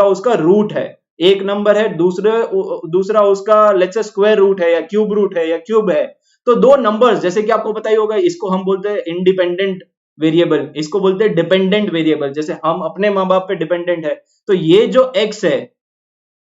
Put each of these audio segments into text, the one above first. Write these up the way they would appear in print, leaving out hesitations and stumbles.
उसका रूट है, एक नंबर है, दूसरा उसका लेट्स से स्क्वायर रूट है या क्यूब रूट है या क्यूब है। तो दो नंबर्स, जैसे कि आपको पता ही होगा, इसको हम बोलते हैं इंडिपेंडेंट वेरिएबल, इसको बोलते हैं डिपेंडेंट वेरिएबल। जैसे हम अपने माँ बाप पे डिपेंडेंट है, तो ये जो एक्स है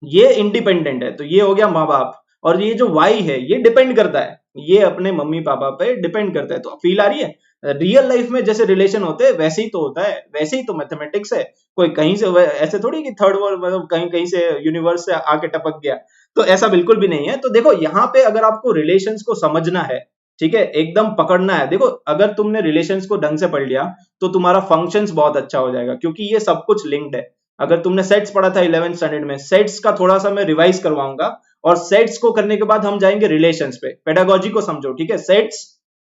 ये इंडिपेंडेंट है, तो ये हो गया माँ बाप, और ये जो वाई है ये डिपेंड करता है, ये अपने मम्मी पापा पे डिपेंड करता है। तो फील आ रही है, रियल लाइफ में जैसे रिलेशन होते हैं वैसे ही तो होता है, वैसे ही तो मैथमेटिक्स है। कोई कहीं से ऐसे थोड़ी कि थर्ड वर्ल्ड मतलब कहीं कहीं से यूनिवर्स से आके टपक गया, तो ऐसा बिल्कुल भी नहीं है। तो देखो यहाँ पे अगर आपको रिलेशंस को समझना है, ठीक है, एकदम पकड़ना है, देखो अगर तुमने रिलेशंस को ढंग से पढ़ लिया तो तुम्हारा फंक्शंस बहुत अच्छा हो जाएगा, क्योंकि ये सब कुछ लिंक्ड है। अगर तुमने सेट्स पढ़ा था 11th स्टैंडर्ड में, सेट्स का थोड़ा सा मैं रिवाइज करवाऊंगा, और सेट्स को करने के बाद हम जाएंगे रिलेशंस पे। पेडागोजी को समझो, ठीक है, सेट्स,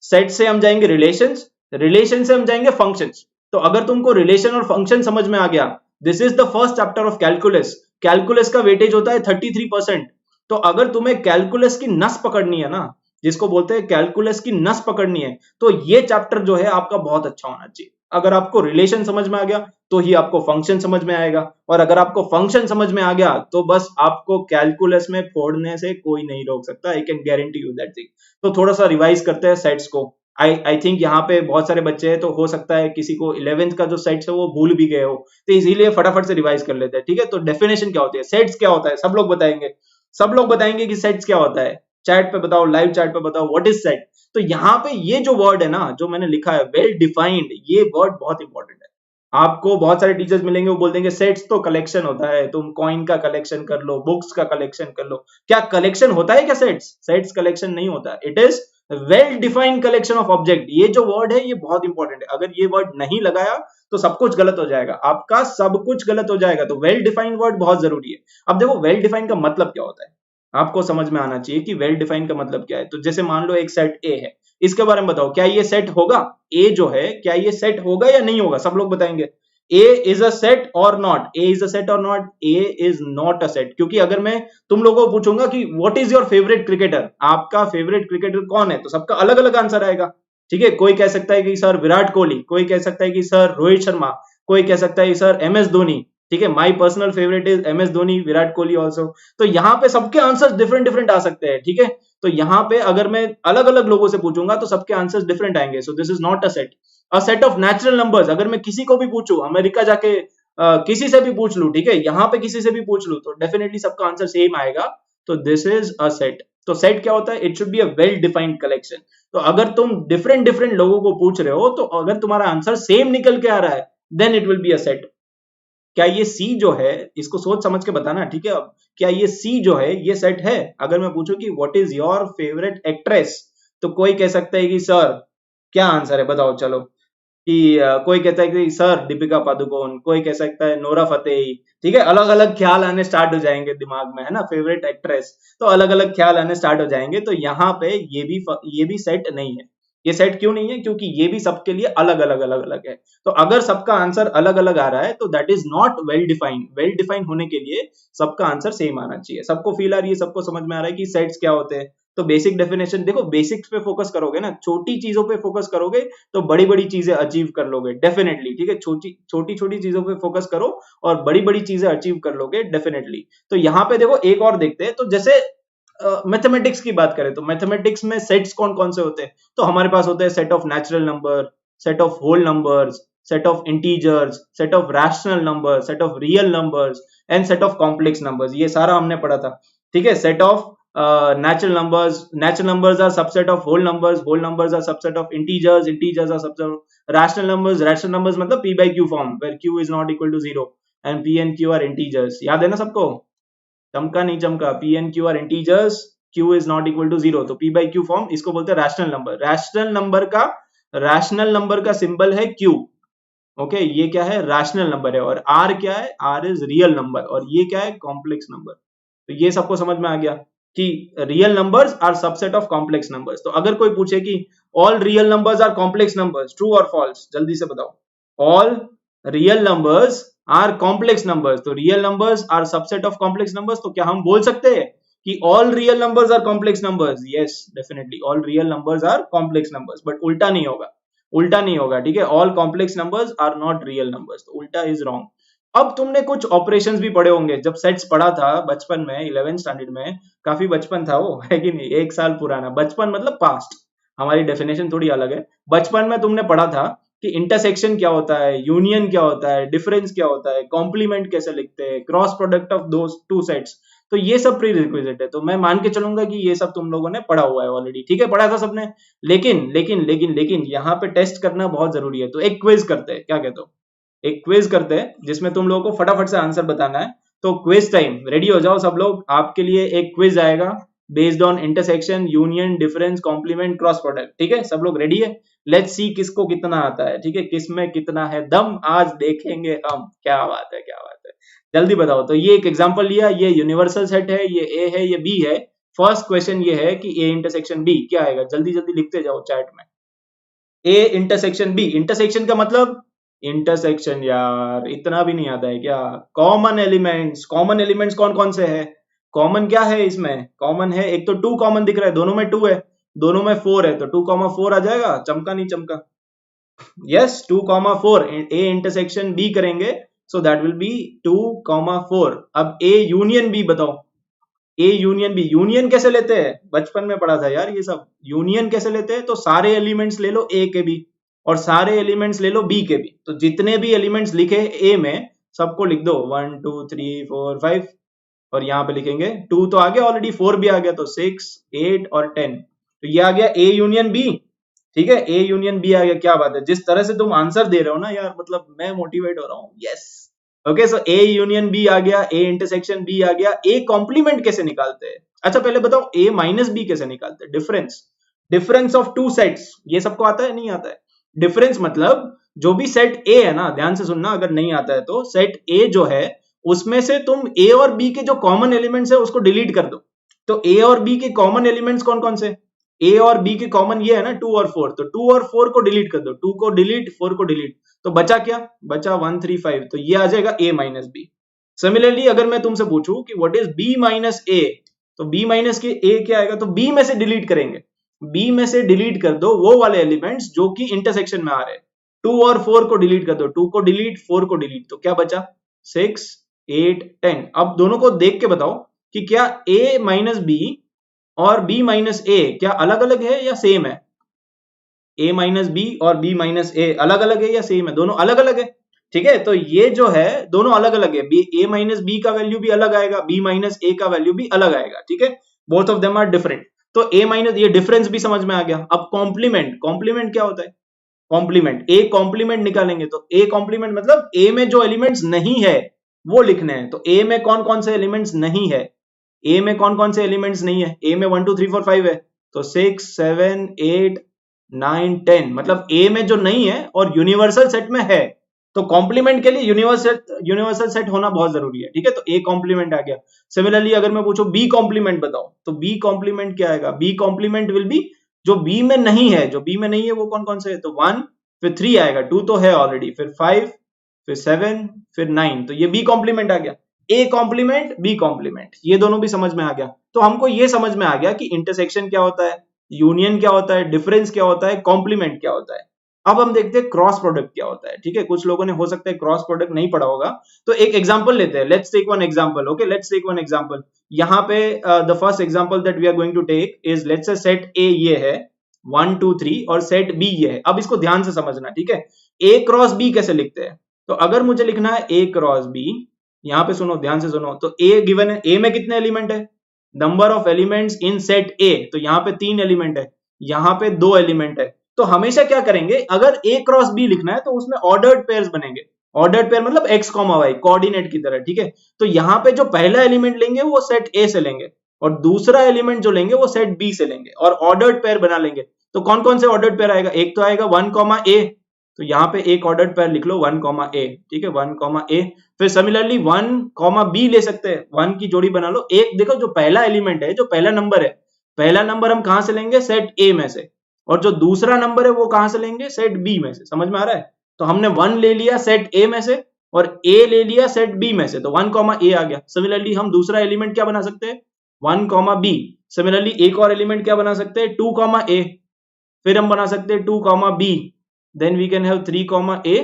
सेट से हम जाएंगे रिलेशंस, रिलेशन से हम जाएंगे फंक्शंस। तो अगर तुमको रिलेशन और फंक्शन समझ में आ गया, this is the first chapter of calculus. Calculus का वेटेज होता है 33%। तो अगर तुम्हें कैलकुलस की नस पकड़नी है ना, जिसको बोलते हैं कैलकुलस की नस पकड़नी है, तो ये चैप्टर जो है आपका बहुत अच्छा होना चाहिए। अगर आपको रिलेशन समझ में आ गया तो ही आपको फंक्शन समझ में आएगा, और अगर आपको फंक्शन समझ में आ गया तो बस आपको कैलकुलस में फोड़ने से कोई नहीं रोक सकता, I can guarantee you that thing. तो थोड़ा सा रिवाइज करते हैं सेट्स को। आई थिंक यहाँ पे बहुत सारे बच्चे हैं, तो हो सकता है किसी को 11th का जो सेट्स है वो भूल भी गए हो, तो इसीलिए फटाफट से रिवाइज कर लेते हैं, ठीक है। तो डेफिनेशन क्या होती है, सेट्स क्या होता है, सब लोग बताएंगे, सब लोग बताएंगे कि सेट्स क्या होता है। चैट पे बताओ, लाइव चैट पे बताओ, व्हाट इज सेट। तो यहाँ पे ये जो वर्ड है ना, जो मैंने लिखा है वेल डिफाइंड, ये वर्ड बहुत इंपॉर्टेंट है। आपको बहुत सारे टीचर्स मिलेंगे, वो बोल देंगे सेट्स तो कलेक्शन होता है, तुम कॉइन का कलेक्शन कर लो, बुक्स का कलेक्शन कर लो। क्या कलेक्शन होता है क्या सेट्स? सेट्स कलेक्शन नहीं होता, it is well defined collection of object. ये जो वर्ड है ये बहुत इंपॉर्टेंट है, अगर ये वर्ड नहीं लगाया तो सब कुछ गलत हो जाएगा, आपका सब कुछ गलत हो जाएगा। तो वेल डिफाइंड वर्ड बहुत जरूरी है। अब देखो वेल डिफाइंड का मतलब क्या होता है, आपको समझ में आना चाहिए कि वेल डिफाइंड का मतलब क्या है। तो जैसे मान लो एक सेट ए है, इसके बारे में बताओ, क्या ये सेट होगा? ए जो है, क्या ये सेट होगा या नहीं होगा? सब लोग बताएंगे A is a set or not, A is a set or not, A is not a set. क्योंकि अगर मैं तुम लोगों को पूछूंगा कि what is your favourite cricketer, आपका फेवरेट क्रिकेटर कौन है, तो सबका अलग अलग आंसर आएगा, ठीक है। कोई कह सकता है कि सर विराट कोहली, कोई कह सकता है कि सर रोहित शर्मा, कोई कह सकता है कि सर एम एस धोनी, ठीक है। My personal favourite is M S Dhoni, Virat Kohli also. तो यहाँ पे सबके आंसर्स डिफरेंट डिफरेंट आ सकते हैं, ठीक है। तो यहाँ पे अगर मैं अलग अलग लोगों से पूछूंगा तो सबके आंसर्स डिफरेंट आएंगे। सो this is not a set. A set of natural numbers, अगर मैं किसी को भी पूछूं, अमेरिका जाके किसी से भी पूछ लूं, ठीक है, यहाँ पे किसी से भी पूछ लूं, तो डेफिनेटली सबका आंसर सेम आएगा। तो दिस इज अ सेट। तो सेट क्या होता है? It should be a well defined collection. तो अगर तुम डिफरेंट डिफरेंट लोगों को पूछ रहे हो, तो अगर तुम्हारा आंसर सेम निकल के आ रहा है, then it will be a set. क्या ये सी जो है, इसको सोच समझ के बताना, ठीक है। अब क्या ये सी जो है ये सेट है? अगर मैं पूछूं कि what is your favourite actress, तो कोई कह सकता है कि सर, क्या आंसर है बताओ चलो, कि कोई कहता है कि सर दीपिका पादुकोण, कोई कह सकता है नोरा फतेही, ठीक है। अलग अलग ख्याल आने स्टार्ट हो जाएंगे दिमाग में, है ना, फेवरेट एक्ट्रेस, तो अलग अलग ख्याल आने स्टार्ट हो जाएंगे। तो यहाँ पे ये भी सेट नहीं है। ये सेट क्यों नहीं है? क्योंकि ये भी सबके लिए अलग अलग अलग अलग है। तो अगर सबका आंसर अलग अलग आ रहा है तो that is not well defined. Well defined होने के लिए सबका आंसर सेम आना चाहिए। सबको फील आ रही है, सबको समझ में आ रहा है कि सेट्स क्या होते हैं। तो बेसिक डेफिनेशन देखो, बेसिक्स पे फोकस करोगे ना, छोटी चीजों पे फोकस करोगे तो बड़ी बड़ी चीजें अचीव कर लोगे डेफिनेटली, ठीक है। छोटी छोटी छोटी चीजों पे फोकस करो और बड़ी बड़ी चीजें अचीव कर लोगे डेफिनेटली। तो यहाँ पे देखो एक और देखते हैं। तो जैसे मैथमेटिक्स की बात करें, तो मैथमेटिक्स में सेट्स कौन कौन से होते हैं? तो हमारे पास होते हैं set of natural number, set of whole numbers, set of integers, set of rational number, set of real numbers and set of complex numbers. ये सारा हमने पढ़ा था, ठीक है। Set of natural numbers are subset of whole numbers are subset of integers are subset of rational numbers मतलब p by q form where q is not equal to 0 and p and q are integers। याद है ना सबको? चमका नहीं चमका? p and q are integers, q is not equal to 0, तो p by q form, इसको बोलते हैं रैशनल नंबर। रैशनल नंबर का सिंबल है q, ओके। ये क्या है? रैशनल नंबर है। और r क्या है? r is real number. और ये क्या है? Complex number. तो ये सबको समझ में आ गया कि real numbers are subset of complex numbers. तो अगर कोई पूछे कि all real numbers are complex numbers, true और फॉल्स, जल्दी से बताओ। All real numbers are complex numbers, तो real numbers are subset of complex numbers. तो क्या हम बोल सकते हैं कि all real numbers are complex numbers? Yes definitely, all real numbers are complex numbers. But उल्टा नहीं होगा, उल्टा नहीं होगा, ठीक है। All complex numbers are not real numbers, तो उल्टा इज रॉन्ग। अब तुमने कुछ ऑपरेशंस भी पढ़े होंगे जब सेट्स पढ़ा था बचपन में, 11th स्टैंडर्ड में। काफी बचपन था वो, है कि नहीं, 1 साल पुराना। बचपन मतलब पास्ट, हमारी डेफिनेशन थोड़ी अलग है। बचपन में तुमने पढ़ा था कि इंटरसेक्शन क्या होता है, यूनियन क्या होता है, डिफरेंस क्या होता है, कॉम्प्लीमेंट कैसे लिखते हैं, क्रॉस प्रोडक्ट ऑफ दो टू सेट्स। तो ये सब प्री रिक्विजिट है, तो मैं मान के चलूंगा कि ये सब तुम लोगों ने पढ़ा हुआ है ऑलरेडी, ठीक है, पढ़ा था सबने। लेकिन लेकिन लेकिन लेकिन यहाँ पे टेस्ट करना बहुत जरूरी है, तो एक क्विज करते हैं, क्या कहते हो? एक क्विज करते हैं जिसमें तुम लोगों को फटाफट से आंसर बताना है। तो क्विज टाइम, रेडी हो जाओ सब लोग, आपके लिए एक क्विज आएगा based on intersection, union, difference, complement, cross product, ठीक है, सब लोग रेडी है? लेट्स सी किसको कितना आता है, ठीक है, किसमें कितना है दम, आज देखेंगे हम। क्या बात है, क्या बात है, जल्दी बताओ। तो ये एक एग्जांपल लिया, ये यूनिवर्सल सेट है, ये ए है, ये बी है। फर्स्ट क्वेश्चन ये है कि ए इंटरसेक्शन बी क्या आएगा, जल्दी जल्दी लिखते जाओ चैट में। ए इंटरसेक्शन बी, इंटरसेक्शन का मतलब इंटरसेक्शन, यार इतना भी नहीं आता है क्या? कॉमन एलिमेंट्स, कॉमन एलिमेंट्स कौन कौन से है? कॉमन क्या है इसमें? कॉमन है एक तो टू, कॉमन दिख रहा है, दोनों में टू है, दोनों में फोर है, तो 2,4 आ जाएगा, चमका नहीं चमका? यस, 2,4 ए इंटरसेक्शन बी करेंगे, सो दैट विल बी 2,4। अब ए यूनियन बी बताओ, ए यूनियन बी, यूनियन कैसे लेते हैं? बचपन में पढ़ा था यार ये सब। यूनियन कैसे लेते हैं? तो सारे एलिमेंट्स ले लो ए के भी, और सारे एलिमेंट्स ले लो बी के भी, तो जितने भी एलिमेंट्स लिखे ए में सबको लिख दो, 1 2 3 4 5, और यहाँ पे लिखेंगे 2 तो आ गया ऑलरेडी, 4 भी आ गया, तो 6 8 और 10, तो ये आ गया ए यूनियन बी। ठीक है, ए यूनियन बी आ गया, क्या बात है, जिस तरह से तुम आंसर दे रहे हो ना यार, मतलब मैं मोटिवेट हो रहा हूँ। Yes, okay, so A union B आ गया, ए इंटरसेक्शन बी आ गया। ए कॉम्प्लीमेंट कैसे निकालते हैं? अच्छा पहले बताओ ए माइनस बी कैसे निकालते हैं? Difference, difference of two sets, ये सबको आता है, नहीं आता है? डिफरेंस मतलब जो भी सेट ए है ना, ध्यान से सुनना, अगर नहीं आता है तो सेट ए जो है उसमें से तुम ए और बी के जो कॉमन एलिमेंट्स है उसको डिलीट कर दो। तो ए और बी के कॉमन एलिमेंट्स कौन कौन से? ए और बी के कॉमन ये है ना 2 और 4, तो 2 और 4 को डिलीट कर दो, 2 को डिलीट, 4 को डिलीट, तो बचा क्या? बचा 1 3 5, तो ये आ जाएगा a माइनस बी। सिमिलरली अगर मैं तुमसे पूछूं कि what is b minus a, तो b माइनस के a क्या आएगा? तो b में से डिलीट करेंगे, b में से डिलीट कर दो वो वाले एलिमेंट्स जो कि इंटरसेक्शन में आ रहे हैं। 2 और 4 को डिलीट कर दो, 2 को डिलीट, 4 को डिलीट, तो क्या बचा? 6 8 10। अब दोनों को देख के बताओ कि क्या a माइनस बी और b माइनस ए क्या अलग अलग है या सेम है? a माइनस बी और b माइनस ए अलग अलग है या सेम है? दोनों अलग अलग है, ठीक है, तो ये जो है दोनों अलग अलग है, a माइनस बी का वैल्यू भी अलग आएगा, b माइनस ए का वैल्यू भी अलग आएगा, ठीक है, both of them are different. तो a माइनस, ये डिफरेंस भी समझ में आ गया। अब कॉम्प्लीमेंट, कॉम्प्लीमेंट क्या होता है? कॉम्प्लीमेंट, ए कॉम्प्लीमेंट निकालेंगे, तो ए कॉम्प्लीमेंट मतलब ए में जो एलिमेंट्स नहीं है वो लिखने हैं। तो ए में कौन कौन से एलिमेंट्स नहीं है? ए में कौन कौन से एलिमेंट्स नहीं है? ए में 1 2 3 4 5 है, तो 6 7 8 9 10, मतलब ए में जो नहीं है और यूनिवर्सल सेट में है, तो कॉम्प्लीमेंट के लिए यूनिवर्सल सेट होना बहुत जरूरी है, ठीक है, तो ए कॉम्प्लीमेंट आ गया। सिमिलरली अगर मैं पूछूं बी कॉम्प्लीमेंट बताओ, तो बी कॉम्प्लीमेंट क्या आएगा? बी कॉम्प्लीमेंट विल बी जो बी में नहीं है, जो बी में नहीं है वो कौन कौन से है? तो 1, फिर 3 आएगा, 2 तो है ऑलरेडी, फिर 5, फिर 7, फिर 9, तो ये बी कॉम्प्लीमेंट आ गया। ए कॉम्प्लीमेंट, बी कॉम्प्लीमेंट, ये दोनों भी समझ में आ गया। तो हमको ये समझ में आ गया कि इंटरसेक्शन क्या होता है, यूनियन क्या होता है, डिफरेंस क्या होता है, कॉम्प्लीमेंट क्या होता है। अब हम देखते हैं क्रॉस प्रोडक्ट क्या होता है, ठीक है, कुछ लोगों ने हो सकता है क्रॉस प्रोडक्ट नहीं पढ़ा होगा, तो एक एग्जांपल लेते हैं, let's take one example, okay, let's take one example. यहाँ पे the first example that we are going to take is, let's say set A ये है 1 2 3 और सेट बी ये है। अब इसको ध्यान से समझना, ठीक है, ए क्रॉस बी कैसे लिखते हैं? तो अगर मुझे लिखना है ए क्रॉस बी, यहाँ पे सुनो, ध्यान से सुनो, तो ए गिवन है, ए में कितने एलिमेंट है? Number of elements in set ए, तो यहाँ पे 3 एलिमेंट है, यहाँ पे 2 एलिमेंट है। तो हमेशा क्या करेंगे, अगर ए क्रॉस बी लिखना है तो उसमें ऑर्डर्ड पेयर्स बनेंगे। ऑर्डर्ड पेयर मतलब एक्स कॉमा वाई, कोऑर्डिनेट की तरह, ठीक है। तो यहाँ पे जो पहला एलिमेंट लेंगे वो सेट ए से लेंगे, और दूसरा एलिमेंट जो लेंगे वो सेट बी से लेंगे, और ऑर्डर्ड पेयर बना लेंगे। तो कौन कौन से ऑर्डर्ड पेयर आएगा? एक तो आएगा 1 कॉमा ए, तो यहाँ पे एक ऑर्डर्ड पेयर लिख लो 1 कॉमा ए, ठीक है, 1 कॉमा ए। फिर सिमिलरली 1 कॉमा बी ले सकते हैं, 1 की जोड़ी बना लो। एक देखो जो पहला एलिमेंट है, जो पहला नंबर है, पहला नंबर हम कहां से लेंगे? सेट ए में से, और जो दूसरा नंबर है वो कहां से लेंगे? सेट बी में से। समझ में आ रहा है? तो हमने 1 ले लिया सेट ए में से और ए ले लिया सेट बी में से, तो 1 कॉमा ए आ गया। सिमिलरली हम दूसरा एलिमेंट क्या बना सकते हैं? 1 कॉमा बी। सिमिलरली एक और एलिमेंट क्या बना सकते हैं? 2 कॉमा ए। फिर हम बना सकते हैं 2 comma B, then we can have 3 comma A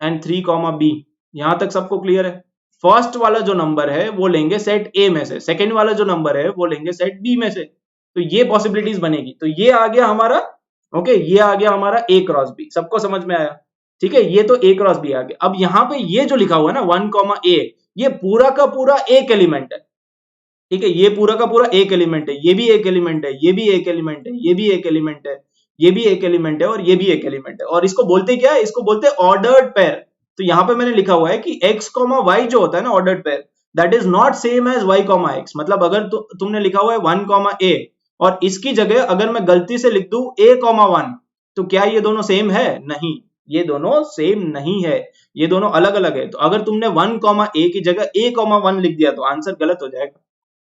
and 3 comma B. यहां तक सबको क्लियर है? फर्स्ट वाला जो नंबर है वो लेंगे सेट ए में से, सेकेंड वाला जो नंबर है वो लेंगे सेट बी में से। तो ये पॉसिबिलिटीज बनेगी। तो ये आ गया हमारा, ओके, ये आ गया हमारा ए क्रॉस बी। सबको समझ में आया? ठीक है, ये तो ए क्रॉस बी आ गया। अब यहाँ पे ये जो लिखा हुआ है ना 1 कॉमा ए, ये पूरा का पूरा एक एलिमेंट है। ठीक है, ये पूरा का पूरा एक एलिमेंट है, ये भी एक एलिमेंट है, ये भी एक एलिमेंट है, ये भी एक एलिमेंट है, ये भी एक एलिमेंट है और ये भी एक एलिमेंट है। और इसको बोलते क्या है? इसको बोलते हैं ऑर्डर्ड पेयर। तो यहां पे मैंने लिखा हुआ है कि x कॉमा वाई जो होता है ना ordered pair, that is not same as y comma X. मतलब अगर तुमने लिखा हुआ है 1 कॉमा ए और इसकी जगह अगर मैं गलती से लिख दूं a कॉमा 1, तो क्या ये दोनों सेम है? नहीं, ये दोनों सेम नहीं है, ये दोनों अलग अलग है। तो अगर तुमने 1 कॉमा ए की जगह a कॉमा 1 लिख दिया तो आंसर गलत हो जाएगा।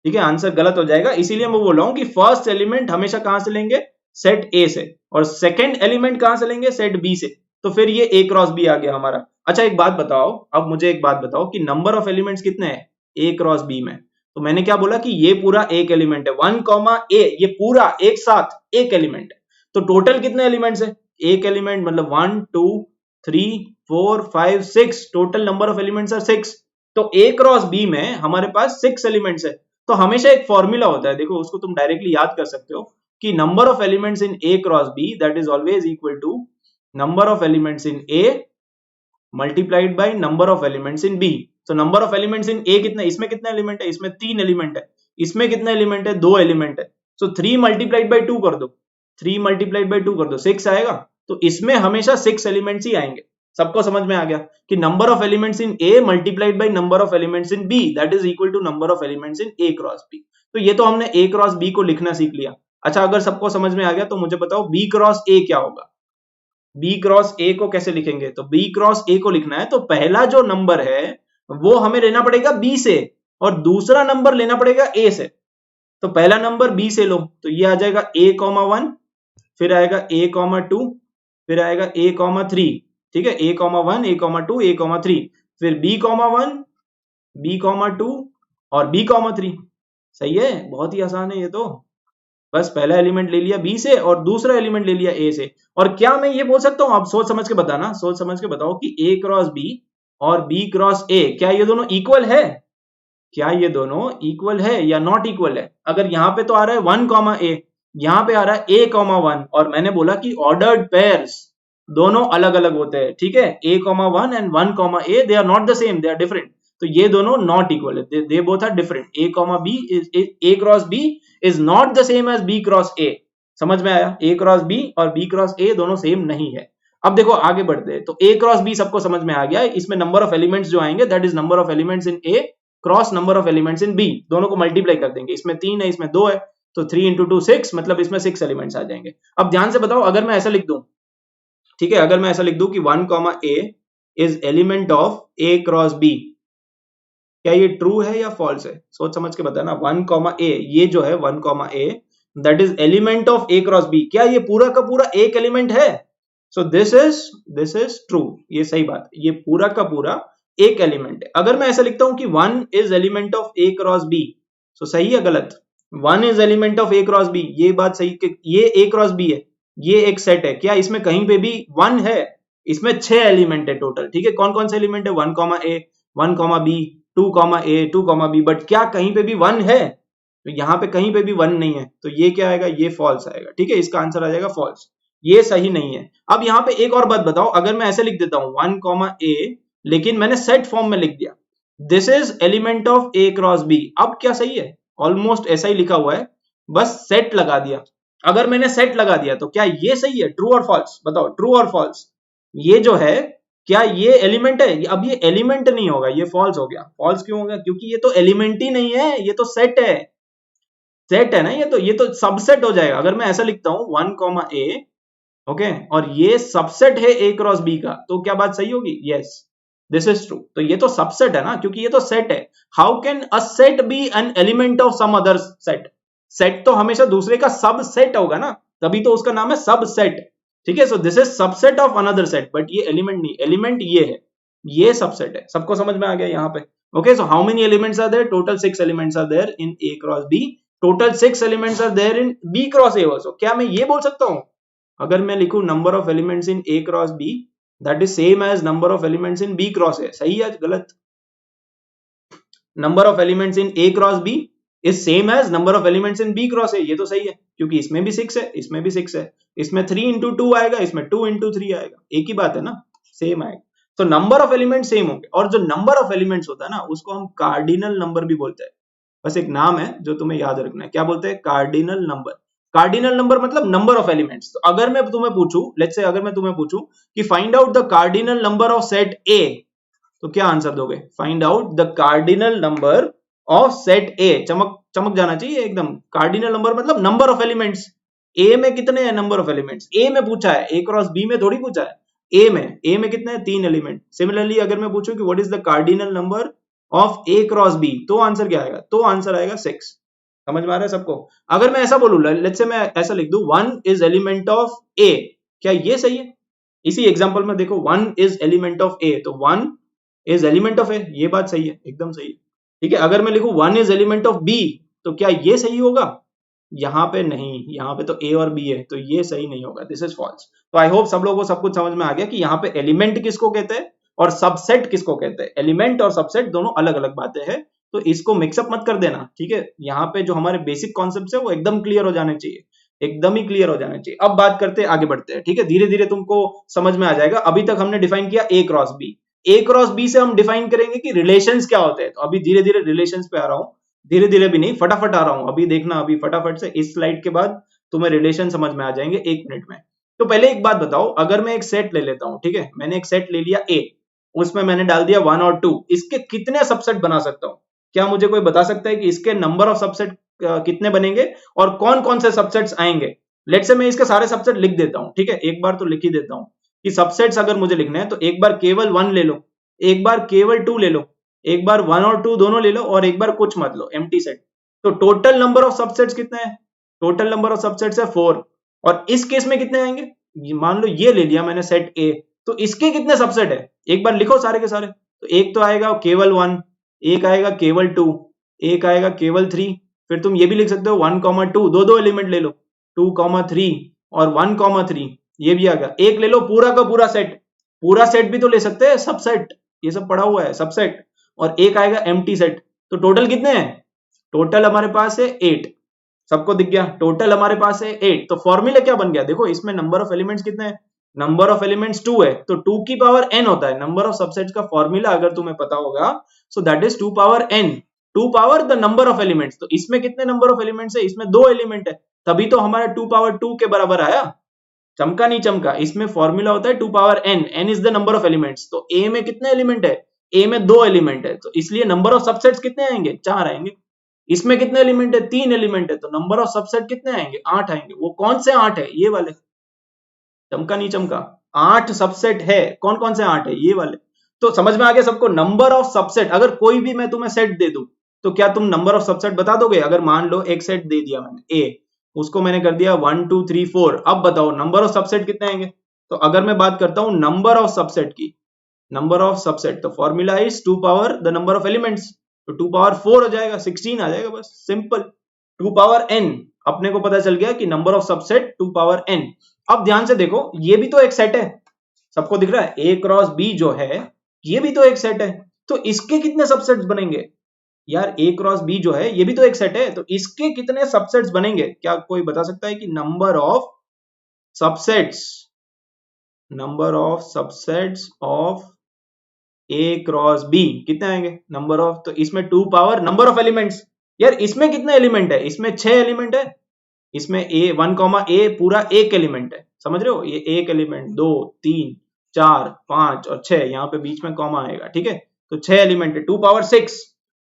ठीक है, आंसर गलत हो जाएगा। इसीलिए मैं बोल रहा हूं कि फर्स्ट एलिमेंट हमेशा कहां से लेंगे? सेट ए से, और सेकंड एलिमेंट कहां से लेंगे? सेट बी से। तो फिर ये ए क्रॉस बी आ गया हमारा। अच्छा एक बात बताओ, अब मुझे एक बात बताओ कि नंबर ऑफ एलिमेंट्स कितने हैं ए क्रॉस बी में? तो मैंने क्या बोला कि ये पूरा एक एलिमेंट है, 1 कॉमा ए, ये पूरा एक साथ एक एलिमेंट है। तो टोटल कितने एलिमेंट्स है? एक एलिमेंट मतलब 1 2 3 4 5 6, total number of elements are 6। तो ए क्रॉस बी में हमारे पास 6 एलिमेंट्स है। तो हमेशा एक फॉर्मूला होता है, देखो उसको तुम डायरेक्टली याद कर सकते हो कि number of elements in A cross B that is always equal to number of elements in A multiplied by number of elements in B. तो number of elements in A कितने, इसमें कितने एलिमेंट है? इसमें 3 एलिमेंट है। इसमें कितने element है? 2 एलिमेंट है। सो 3 मल्टीप्लाइड बाय 2 कर दो, 3 मल्टीप्लाइड बाय 2 कर दो, 6 आएगा। तो इसमें हमेशा 6 एलिमेंट्स ही आएंगे। सबको समझ में आ गया कि number of elements in A multiplied by number of elements in B that is equal to number of elements in A cross B. तो ये तो हमने ए क्रॉस बी को लिखना सीख लिया। अच्छा अगर सबको समझ में आ गया तो मुझे बताओ बी क्रॉस ए क्या होगा? बी क्रॉस ए को कैसे लिखेंगे? तो बी क्रॉस ए को लिखना है तो पहला जो नंबर है वो हमें लेना पड़ेगा बी से और दूसरा नंबर लेना पड़ेगा ए से। तो पहला नंबर बी से लो, तो ये आ जाएगा a कॉमा 1, फिर आएगा a कॉमा 2, फिर आएगा a कॉमा 3। ठीक है, a comma 1, a comma 2, a comma 3, फिर b कॉमा 1, b कॉमा 2 और b कॉमा 3। सही है, बहुत ही आसान है ये तो। बस पहला एलिमेंट ले लिया बी से और दूसरा एलिमेंट ले लिया ए से। और क्या मैं ये बोल सकता हूं, आप सोच समझ के बताना, सोच समझ के बताओ कि a क्रॉस बी और b क्रॉस a क्या ये दोनों इक्वल है? क्या ये दोनों इक्वल है या नॉट इक्वल है? अगर यहाँ पे तो आ रहा है 1 कॉमा ए, यहाँ पे आ रहा है a कॉमा 1, और मैंने बोला कि ऑर्डर्ड पेयर्स दोनों अलग अलग होते हैं। ठीक है, a comma 1 and 1 comma a they are not the same, they are different. तो ये दोनों नॉट इक्वल है, they both are different. a comma b is a cross b is not the same as b cross a। समझ में आया? a cross b और b cross a दोनों same नहीं है। अब देखो आगे बढ़ते हैं। तो a क्रॉस b सबको समझ में आ गया। इसमें नंबर ऑफ एलिमेंट्स जो आएंगे that is number of elements in a cross number of elements in B, दोनों को मल्टीप्लाई कर देंगे। इसमें 3 है, इसमें 2 है, तो 3 इंटू 2 6, मतलब इसमें 6 एलिमेंट्स आ जाएंगे। अब ध्यान से बताओ अगर मैं ऐसा लिख दूं, ठीक है, अगर मैं ऐसा लिख दूं कि 1 comma A is element of A cross B, क्या ये ट्रू है या फॉल्स है? सोच समझ के बताना। 1 कॉमा ए, ये जो है 1 comma A that is element of A cross B, क्या ये पूरा का पूरा एक एलिमेंट है? सो दिस इज ट्रू, ये सही बात, ये पूरा का पूरा एक एलिमेंट है। अगर मैं ऐसा लिखता हूं कि 1 is element of A cross B, so सही है गलत? 1 is element of A cross B, ये बात सही कि ये ए क्रॉस बी है, ये एक सेट है, क्या इसमें कहीं पे भी 1 है? इसमें 6 एलिमेंट है टोटल। ठीक है, कौन कौन से एलिमेंट है? 1 comma A, 1 comma B, 2 comma A, 2 comma B, but क्या कहीं पे भी 1 है? तो यहाँ पे कहीं पे भी 1 नहीं है, तो ये क्या आएगा? ये फॉल्स आएगा। ठीक है, इसका आंसर आ जाएगा फॉल्स, ये सही नहीं है। अब यहाँ पे एक और बात बताओ, अगर मैं ऐसे लिख देता हूं 1 कॉमा ए, लेकिन मैंने सेट फॉर्म में लिख दिया this is element of A cross B, अब क्या सही है? ऑलमोस्ट ऐसा ही लिखा हुआ है, बस सेट लगा दिया। अगर मैंने सेट लगा दिया तो क्या ये सही है? ट्रू और फॉल्स बताओ, ट्रू और फॉल्स? ये जो है क्या ये एलिमेंट है? अब ये एलिमेंट नहीं होगा, ये फॉल्स हो गया। फॉल्स क्यों हो गया? क्योंकि ये तो एलिमेंट ही नहीं है, ये तो सेट है। सेट है ना, ये तो सबसेट हो जाएगा। अगर मैं ऐसा लिखता हूं 1 कॉमा ए, ओके, और ये सबसेट है ए क्रॉस बी का, तो क्या बात सही होगी? Yes, this is true. तो ये तो सबसेट है ना, क्योंकि ये तो सेट है। How can a set be an element of some other set? Set तो हमेशा दूसरे का सब सेट होगा ना, तभी तो उसका नाम है सब सेट। ठीक है, so this is subset of another set, but ये एलिमेंट नहीं, एलिमेंट ये है, ये सबसेट है। सबको समझ में आ गया यहाँ पे? Okay, so how many elements are there? Total 6 elements are there in A cross B, total 6 elements are there in B cross A also. क्या मैं ये बोल सकता हूं, अगर मैं लिखूं number of elements in A cross B, that is same as number of elements in B cross A. सही है गलत? Number of elements in A cross B is same as number of elements in B cross A. ये तो सही है, क्योंकि इसमें भी 6 है, इसमें भी 6 है, इसमें 3 इंटू 2 आएगा, इसमें 2 इंटू 3 आएगा, एक ही बात है ना, सेम आएगा। तो नंबर ऑफ एलिमेंट सेम होंगे, और जो नंबर ऑफ एलिमेंट्स होता है ना उसको हम कार्डिनल नंबर भी बोलते हैं। बस एक नाम है जो तुम्हें याद रखना है, क्या बोलते हैं? Cardinal number. कार्डिनल नंबर मतलब नंबर ऑफ एलिमेंट्स। तो अगर मैं तुम्हें पूछूं, लेट्स से अगर मैं तुम्हें पूछूं कि find out the cardinal number of set ए, तो क्या आंसर दोगे? Find out the cardinal number of set ए। चमक चमक जाना चाहिए एकदम। कार्डिनल नंबर मतलब नंबर ऑफ एलिमेंट्स। ए में कितने हैं नंबर ऑफ एलिमेंट्स? ए में पूछा है, ए क्रॉस बी में थोड़ी पूछा है। ए में कितने हैं? 3 एलिमेंट। सिमिलरली अगर मैं पूछूं कि what is the cardinal number of A cross B, तो आंसर क्या आएगा? तो आंसर आएगा 6। समझ में आ रहा है सबको? अगर मैं ऐसा बोलूं, लेट्स से मैं ऐसा लिख दूं 1 इज एलिमेंट ऑफ ए, क्या ये सही है? इसी एग्जांपल में देखो 1 इज एलिमेंट ऑफ ए, तो 1 इज एलिमेंट ऑफ ए, ये बात सही है, एकदम सही है। ठीक है, अगर मैं लिखूं 1 इज एलिमेंट ऑफ बी, तो क्या ये सही होगा? यहाँ पे नहीं, यहाँ पे तो ए और बी है, तो ये सही नहीं होगा, दिस इज फॉल्स। तो आई होप सब लोगों को सब कुछ समझ में आ गया कि यहाँ पे एलिमेंट किसको कहते हैं और सबसेट किसको कहते हैं। एलिमेंट और सबसेट दोनों अलग अलग बातें हैं, तो इसको मिक्सअप मत कर देना। ठीक है, यहाँ पे जो हमारे बेसिक कॉन्सेप्ट है वो एकदम क्लियर हो जाने चाहिए, एकदम ही क्लियर हो जाने चाहिए। अब बात करते हैं, आगे बढ़ते हैं। ठीक है, धीरे धीरे तुमको समझ में आ जाएगा। अभी तक हमने डिफाइन किया ए क्रॉस बी, ए क्रॉस बी से हम डिफाइन करेंगे कि रिलेशंस क्या होते हैं। तो अभी धीरे धीरे रिलेशंस पे आ रहा हूँ, धीरे धीरे भी नहीं, फटाफट आ रहा हूं। अभी देखना, अभी फटाफट से इस स्लाइड के बाद तुम्हें रिलेशन समझ में आ जाएंगे 1 मिनट में। तो पहले एक बात बताओ, अगर मैं एक सेट ले लेता हूं, ठीक है, मैंने एक सेट ले लिया ए, उसमें मैंने डाल दिया 1 और 2, इसके कितने सबसेट बना सकता हूं? क्या मुझे कोई बता सकता है कि इसके नंबर ऑफ सबसेट कितने बनेंगे और कौन कौन से सबसेट्स आएंगे? लेट से मैं इसके सारे सबसेट लिख देता हूं। ठीक है, एक बार तो लिख ही देता हूं कि सबसेट्स अगर मुझे लिखने हैं तो एक बार केवल 1 ले लो, एक बार केवल 2 ले लो, एक बार 1 और 2 दोनों ले लो, और एक बार कुछ मत लो, एम्प्टी सेट। तो टोटल नंबर ऑफ सबसेट्स कितने हैं? टोटल नंबर ऑफ सबसेट्स है 4। और इस केस में कितने आएंगे? मान लो ये ले लिया मैंने सेट ए, तो इसके कितने सबसेट है? एक बार लिखो सारे के सारे। तो एक तो आएगा केवल 1, एक आएगा केवल 2, एक आएगा केवल 3। फिर तुम ये भी लिख सकते हो 1,2, दो दो एलिमेंट ले लो, 2,3 और 1,3, ये भी आ गया। एक ले लो पूरा का पूरा सेट, पूरा सेट भी तो ले सकते हैं, सबसेट, ये सब पढ़ा हुआ है, सबसेट। और एक आएगा एम्प्टी सेट। तो टोटल कितने हैं? टोटल हमारे पास है 8। सबको दिख गया? टोटल हमारे पास है 8। तो फॉर्मूला क्या बन गया? देखो इसमें नंबर ऑफ एलिमेंट्स कितने हैं? नंबर ऑफ एलिमेंट्स 2 है, तो 2 की पावर n होता है। नंबर ऑफ सबसेट्स का फॉर्मूला अगर तुम्हें पता होगा, so that is 2 power n, 2 power the number of elements. तो इसमें कितने नंबर ऑफ एलिमेंट्स है? इसमें 2 एलिमेंट है, तभी तो हमारा 2 पावर 2 के बराबर आया। चमका नहीं चमका? इसमें फॉर्मूला होता है 2 power n, n is the number of elements. तो a में कितने एलिमेंट है? a में 2 एलिमेंट है, तो इसलिए नंबर ऑफ सबसेट्स कितने आएंगे? 4 आएंगे। इसमें कितने एलिमेंट है? 3 एलिमेंट है, तो नंबर ऑफ सबसेट कितने आएंगे? 8 आएंगे। वो कौन से 8 है? ये वाले। चमका नहीं चमका? 8 सबसेट है। कौन कौन से 8 है? ये वाले। तो समझ में आ गया सबको? नंबर ऑफ सबसेट, अगर कोई भी मैं तुम्हें सेट दे दूं, तो क्या तुम नंबर ऑफ सबसेट बता दोगे? अगर मान लो एक सेट दे दिया मैंने ए, उसको मैंने कर दिया 1 2 3 4, अब बताओ नंबर ऑफ सबसेट कितने आएंगे? तो अगर मैं बात करता हूं नंबर ऑफ सबसेट की, नंबर ऑफ सबसेट, तो formula is 2 power the number of elements. तो 2 पावर 4 हो जाएगा, 16 आ जाएगा, बस सिंपल। 2 पावर n, अपने को पता चल गया कि number of subset 2 power n। अब ध्यान से देखो, ये भी तो एक सेट है, सबको दिख रहा है? a क्रॉस b जो है, ये भी तो एक सेट है, तो इसके कितने सबसेट्स बनेंगे? यार a क्रॉस b जो है, ये भी तो एक सेट है, तो इसके कितने सबसेट्स बनेंगे? क्या कोई बता सकता है कि number of subsets, number of subsets of a cross b कितने आएंगे? नंबर ऑफ, तो इसमें 2 पावर नंबर ऑफ एलिमेंट्स। यार इसमें कितने एलिमेंट है? इसमें 6 एलिमेंट है। इसमें a 1 कॉमा a पूरा एक एलिमेंट है, समझ रहे हो? ये एक एलिमेंट, 2 3 4 5 और 6, यहाँ पे बीच में कॉमा आएगा। ठीक है, तो 6 एलिमेंट है। 2 पावर 6,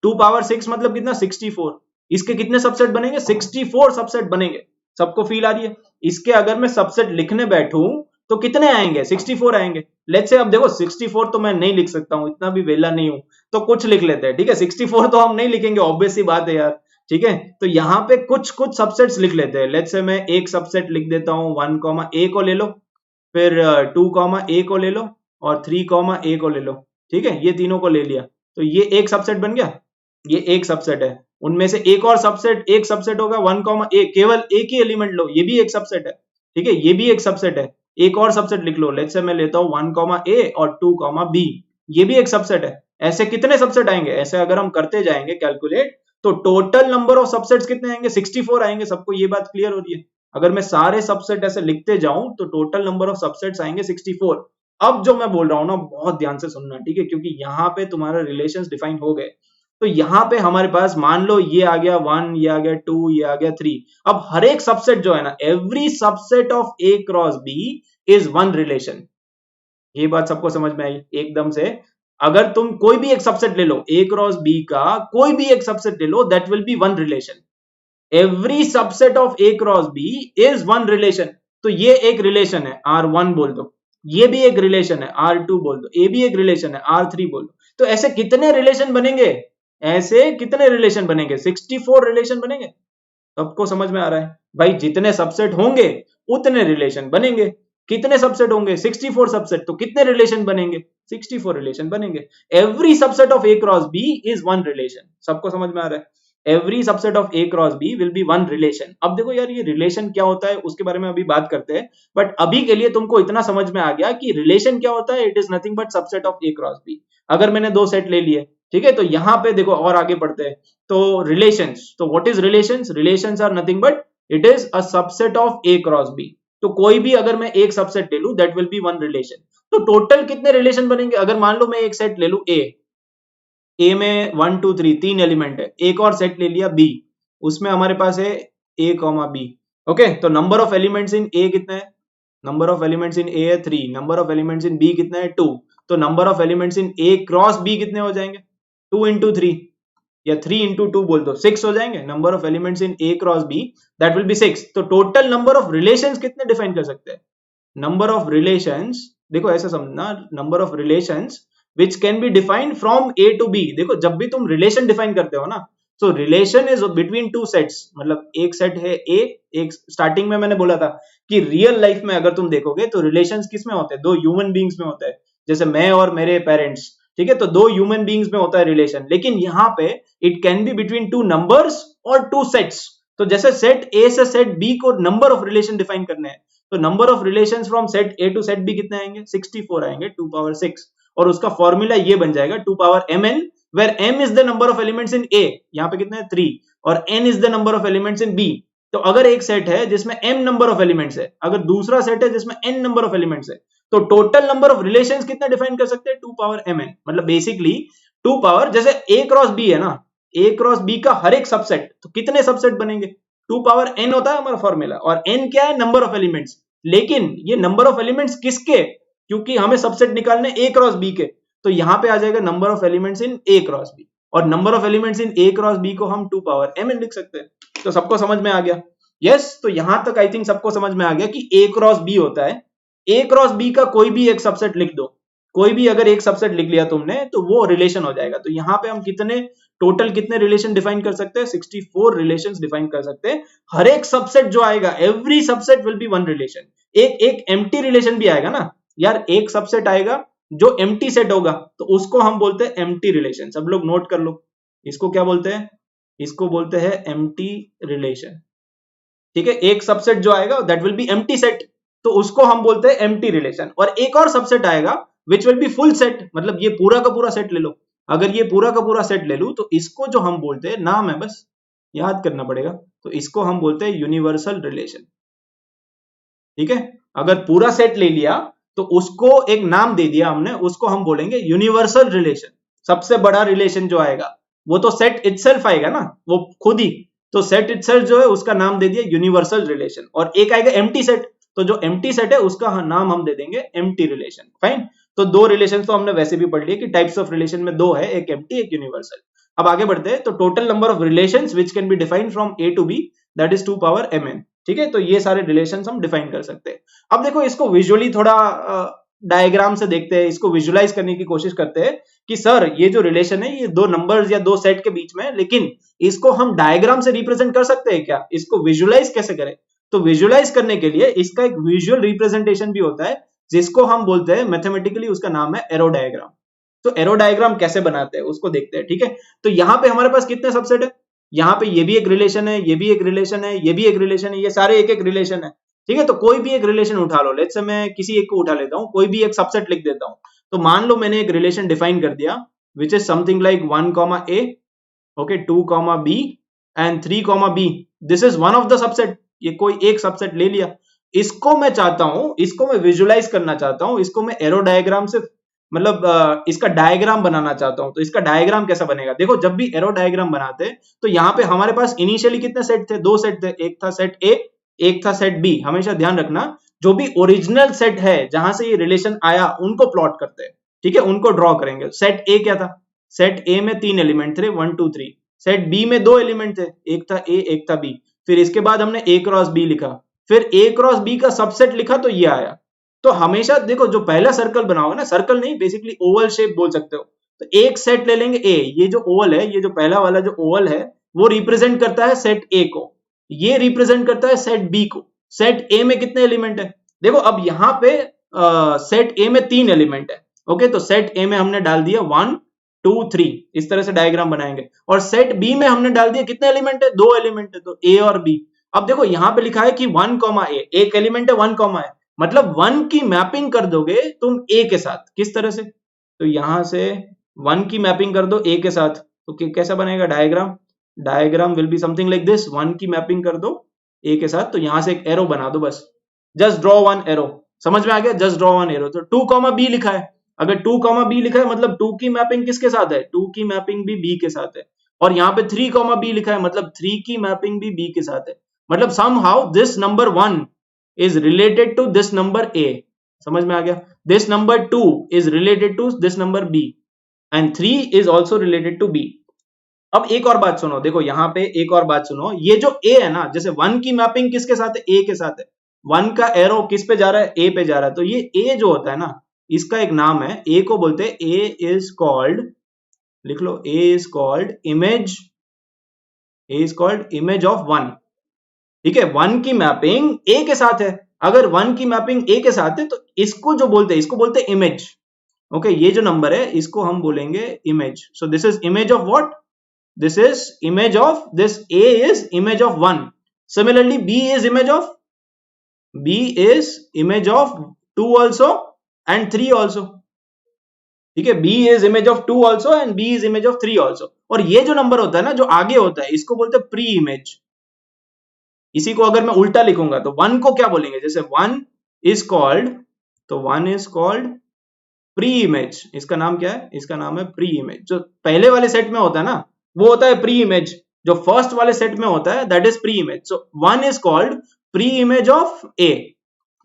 2 पावर 6 मतलब कितना? 64। इसके कितने सबसेट बनेंगे? 64 सबसेट बनेंगे। सबको फील आ रही है? इसके अगर मैं सबसेट लिखने बैठूं तो कितने आएंगे? 64 आएंगे। लेट्स से अब देखो 64 तो मैं नहीं लिख सकता हूं, इतना भी वेला नहीं हूं, तो कुछ लिख लेते हैं। ठीक है, 64 तो हम नहीं लिखेंगे, ऑब्वियस सी बात है यार। ठीक है, तो यहाँ पे कुछ कुछ सबसेट्स लिख लेते हैं। लेट्स से मैं एक सबसेट लिख देता हूँ, 1 कॉमा a को ले लो, फिर 2 कॉमा a को ले लो, और 3 कॉमा a को ले लो। ठीक है, ये तीनों को ले लिया, तो ये एक सबसेट बन गया, ये एक सबसेट है। उनमें से एक और सबसेट, एक सबसेट होगा 1 कॉमा a, केवल एक ही एलिमेंट लो, ये भी एक सबसेट है। ठीक है, ये भी एक सबसेट है। एक और सबसेट लिख लो, लेट्स से मैं लेता हूं 1 A और 2 B, ये भी एक सबसेट है। ऐसे कितने सबसेट आएंगे? ऐसे अगर हम करते जाएंगे कैलकुलेट, तो टोटल नंबर ऑफ सबसेट्स कितने आएंगे? 64 आएंगे। सबको ये बात क्लियर हो रही है? अगर मैं सारे सबसेट ऐसे लिखते जाऊं तो टोटल नंबर ऑफ सबसेट्स आएंगे 64। अब जो मैं बोल रहा हूं ना, बहुत ध्यान से सुनना, ठीक है? क्योंकि यहाँ पे तुम्हारे रिलेशंस डिफाइन हो गए। तो यहाँ पे हमारे पास मान लो ये आ गया 1, ये आ गया 2, ये आ गया 3। अब हर एक सबसेट जो है ना, every subset of A cross B is one relation. ये बात सबको समझ में आई एकदम से? अगर तुम कोई भी एक सबसेट ले लो, A क्रॉस B का कोई भी एक सबसेट ले लो, that will be one relation. Every subset of A cross B is one relation. तो ये एक रिलेशन है, R1 बोल दो। ये भी एक रिलेशन है, R2 बोल दो। ये भी एक रिलेशन है, R3 बोल दो। तो ऐसे कितने रिलेशन बनेंगे? ऐसे कितने रिलेशन बनेंगे? 64 रिलेशन बनेंगे। सबको समझ में आ रहा है भाई? जितने सबसेट होंगे उतने रिलेशन बनेंगे। कितने सबसेट होंगे? 64 सबसेट। तो कितने रिलेशन बनेंगे? 64 रिलेशन बनेंगे। Every subset of A cross B is one relation. सबको समझ में आ रहा है? Every subset of A cross B will be one relation. अब देखो यार, ये रिलेशन क्या होता है उसके बारे में अभी बात करते हैं, बट अभी के लिए तुमको इतना समझ में आ गया कि रिलेशन क्या होता है। It is nothing but subset of A cross B। अगर मैंने दो सेट ले लिए, ठीक है, तो यहां पे देखो और आगे पढ़ते हैं। तो रिलेशंस, तो what is relations? Relations are nothing but it is a subset of A cross B। तो कोई भी अगर मैं एक सबसेट ले लूं, that will be one relation. तो टोटल कितने रिलेशन बनेंगे? अगर मान लो मैं एक सेट ले लूं ए में 1 2 3 तीन एलिमेंट है। एक और सेट ले लिया बी, उसमें हमारे पास है A B। ओके, तो number of elements in A कितना है? Number of elements in A है 3। Number of elements in B कितना है? 2। तो number of elements in A cross B कितने हो जाएंगे? 2 इंटू 3 या 3 इंटू 2 बोल दो, 6 हो जाएंगे। Number of elements in A cross B that will be 6। तो टोटल नंबर ऑफ रिलेशंस कितने डिफाइन कर सकते हैं? नंबर ऑफ रिलेशंस, देखो ऐसे समझना, number of relations which can be defined from A to B। देखो जब भी तुम रिलेशन डिफाइन करते हो ना, सो relation is between two sets. मतलब एक सेट है A, एक स्टार्टिंग में मैंने बोला था कि रियल लाइफ में अगर तुम देखोगे तो रिलेशंस किस में होते हैं? दो ह्यूमन बींग्स में होता है। जैसे मैं और मेरे पेरेंट्स, ठीक है, तो दो ह्यूमन बींग्स में होता है रिलेशन। लेकिन यहाँ पे it can be between two numbers और टू सेट्स। तो जैसे सेट A से सेट B को नंबर ऑफ रिलेशन डिफाइन करने हैं, तो number of relations from set A to set B कितने आएंगे? 64 आएंगे, 2 पावर 6। और उसका फॉर्मूला ये बन जाएगा 2 power mn, where m is the number of elements in A, यहाँ पे कितने हैं? 3, और n is the number of elements in B। तो अगर एक सेट है जिसमें m नंबर ऑफ एलिमेंट्स है, अगर दूसरा सेट है जिसमें n नंबर ऑफ एलिमेंट्स है, तो टोटल नंबर ऑफ रिलेशंस कितना डिफाइन कर सकते हैं? 2 पावर mn। मतलब बेसिकली 2 पावर, जैसे A क्रॉस B है ना, A क्रॉस B का हर एक सबसेट, तो कितने सबसेट बनेंगे? 2 पावर n होता है हमारा फॉर्मूला, और n क्या है? Number of elements. लेकिन ये नंबर ऑफ एलिमेंट्स किसके? क्योंकि हमें सबसेट निकालने A क्रॉस B के, तो यहां पे आ जाएगा number of elements in A cross B। और number of elements in A cross B को हम 2 पावर mn लिख सकते हैं। तो सबको समझ में आ गया? यस। तो यहां तक आई थिंक सबको समझ में आ गया कि A क्रॉस B होता है। A क्रॉस B का कोई भी एक सबसेट लिख दो, कोई भी अगर एक सबसेट लिख लिया तुमने, तो वो रिलेशन हो जाएगा। तो यहाँ पे हम कितने टोटल कितने रिलेशन डिफाइन कर सकते हैं? 64 रिलेशंस डिफाइन कर सकते हैं। हर एक सबसेट जो आएगा, every subset will be one relation. एक एम्प्टी रिलेशन भी आएगा ना यार, एक सबसेट आएगा जो एम्प्टी सेट होगा, तो उसको हम बोलते हैं एम्प्टी रिलेशन। सब लोग नोट कर लो, इसको क्या बोलते हैं? इसको बोलते हैं एम्प्टी रिलेशन। ठीक है, एक सबसेट जो आएगा that will B empty set, तो उसको हम बोलते हैं एम्प्टी रिलेशन। और एक और सबसेट आएगा which will be full set, मतलब ये पूरा का पूरा सेट ले लो। अगर ये पूरा का पूरा सेट ले लूं, तो इसको जो हम बोलते हैं, नाम है बस याद करना पड़ेगा, तो इसको हम बोलते हैं यूनिवर्सल रिलेशन। ठीक है, अगर पूरा सेट ले लिया तो उसको एक नाम दे दिया हमने, उसको हम बोलेंगे यूनिवर्सल रिलेशन। सबसे बड़ा रिलेशन जो आएगा वो तो सेट इटसेल्फ आएगा ना, वो खुद ही, तो सेट इटसेल्फ जो है उसका नाम दे दिया यूनिवर्सल रिलेशन। और एक आएगा एम्प्टी सेट, तो जो एम्प्टी सेट है उसका नाम हम दे देंगे एम्प्टी रिलेशन। फाइन। तो दो रिलेशन तो हमने वैसे भी पढ़ लिए कि टाइप्स ऑफ रिलेशन में दो है, एक एम्प्टी एक यूनिवर्सल। अब आगे बढ़ते हैं। तो total number of relations which can be defined from A to B that is 2 power mn। ठीक है, तो ये सारे रिलेशंस हम डिफाइन कर सकते हैं। अब देखो इसको विजुअली थोड़ा डायग्राम से देखते हैं, इसको विजुअलाइज करने की कोशिश करते हैं कि सर ये जो रिलेशन है ये दो नंबर्स या दो सेट के बीच में है, लेकिन इसको हम डायग्राम से रिप्रेजेंट कर सकते हैं क्या? इसको विजुअलाइज कैसे करें? तो विजुअलाइज करने के लिए इसका एक विजुअल रिप्रेजेंटेशन भी होता है, जिसको हम बोलते हैं मैथमेटिकली, उसका नाम है एरो डायग्राम। तो एरो डायग्राम कैसे बनाते हैं उसको देखते हैं। ठीक है, तो यहाँ पे हमारे पास कितने सबसेट है? यहाँ पे ये भी एक रिलेशन है, ये भी एक रिलेशन है, ये भी एक रिलेशन है, ये सारे एक एक रिलेशन है। ठीक है, तो कोई भी एक रिलेशन उठा लो, लेट्स से मैं किसी एक को उठा लेता हूँ, कोई भी एक सबसेट लिख देता हूँ। तो मान लो मैंने एक रिलेशन डिफाइन कर दिया which is something like 1 comma A, okay, 2 comma B and 3 comma B. This is one of the subset, ये कोई एक सबसेट ले लिया। इसको मैं चाहता हूं, इसको मैं विजुअलाइज करना चाहता हूं, इसको मैं एरो डायग्राम से मतलब इसका डायग्राम बनाना चाहता हूं। तो इसका डायग्राम कैसा बनेगा, देखो जब भी एरो डायग्राम बनाते तो यहाँ पे हमारे पास इनिशियली कितने सेट थे, दो सेट थे, एक था सेट ए, एक था सेट बी। हमेशा ध्यान रखना जो भी ओरिजिनल सेट है जहां से ये रिलेशन आया उनको प्लॉट करते हैं, ठीक है, उनको ड्रॉ करेंगे। सेट ए क्या था, सेट ए में 3 एलिमेंट थे 1 2 3। सेट बी में 2 एलिमेंट थे, एक था ए एक था बी। फिर इसके बाद हमने ए क्रॉस बी लिखा, फिर ए क्रॉस बी का सबसेट लिखा तो ये आया। तो हमेशा देखो जो पहला सर्कल बनाओगे ना, सर्कल नहीं बेसिकली ओवल शेप बोल सकते हो, तो एक सेट ले लेंगे ए, ये जो ओवल है, ये जो पहला वाला जो ओवल है वो रिप्रेजेंट करता है सेट ए को, ये रिप्रेजेंट करता है सेट बी को। सेट ए में कितने एलिमेंट है, देखो अब यहाँ पे सेट ए में 3 एलिमेंट है, ओके, तो सेट ए में हमने डाल दिया 1 2 3, इस तरह से डायग्राम बनाएंगे। और सेट बी में हमने डाल दिया कितने एलिमेंट है, 2 एलिमेंट है, तो ए और बी। अब देखो यहाँ पे लिखा है कि 1 कॉमा ए, एक एलिमेंट है 1 कॉमा ए, मतलब 1 की मैपिंग कर दोगे तुम ए के साथ, किस तरह से, तो यहां से 1 की मैपिंग कर दो ए के साथ, तो कैसा बनेगा diagram, diagram will be something like this. 1 की मैपिंग कर दो ए के साथ, तो यहां से एक एरो बना दो बस, जस्ट ड्रॉ वन एरो, समझ में आ गया, जस्ट ड्रॉ वन एरो। तो 2 कॉमा बी लिखा है, अगर 2 कॉमा बी लिखा है मतलब 2 की मैपिंग किसके साथ है, 2 की मैपिंग भी बी के साथ है। और यहाँ पे 3 कॉमा बी लिखा है मतलब 3 की मैपिंग भी बी के साथ है। मतलब somehow this number 1 is related to this number A, समझ में आ गया, this number 2 is related to this number B and 3 is also related to B। अब एक और बात सुनो, देखो यहाँ पे एक और बात सुनो, ये जो A है ना, जैसे 1 की मैपिंग किसके साथ है, A के साथ है, 1 का एरो किस पे जा रहा है, A पे जा रहा है, तो ये A जो होता है ना, इसका एक नाम है, A को बोलते हैं, A is called, लिख लो, A is called image, A is called image of 1, ठीक है। 1 की मैपिंग ए के साथ है, अगर 1 की मैपिंग ए के साथ है तो इसको जो बोलते हैं, इसको बोलते हैं इमेज, ओके, ये जो नंबर है इसको हम बोलेंगे image. So this is image of what, this is image of this, A is image of 1। Similarly B is image of, B is image of 2 also and 3 also, ठीक है, B is image of 2 also and B is image of 3 also. और ये जो number होता है ना, जो आगे होता है, इसको बोलते हैं प्री इमेज। इसी को अगर मैं उल्टा लिखूंगा तो 1 को क्या बोलेंगे, जैसे 1 इज कॉल्ड, तो 1 इज कॉल्ड प्री इमेज, इसका नाम क्या है, इसका नाम है प्री इमेज। जो पहले वाले सेट में होता है ना वो होता है प्री इमेज, जो फर्स्ट वाले सेट में होता है that is pre image. So 1 is called pre image of A,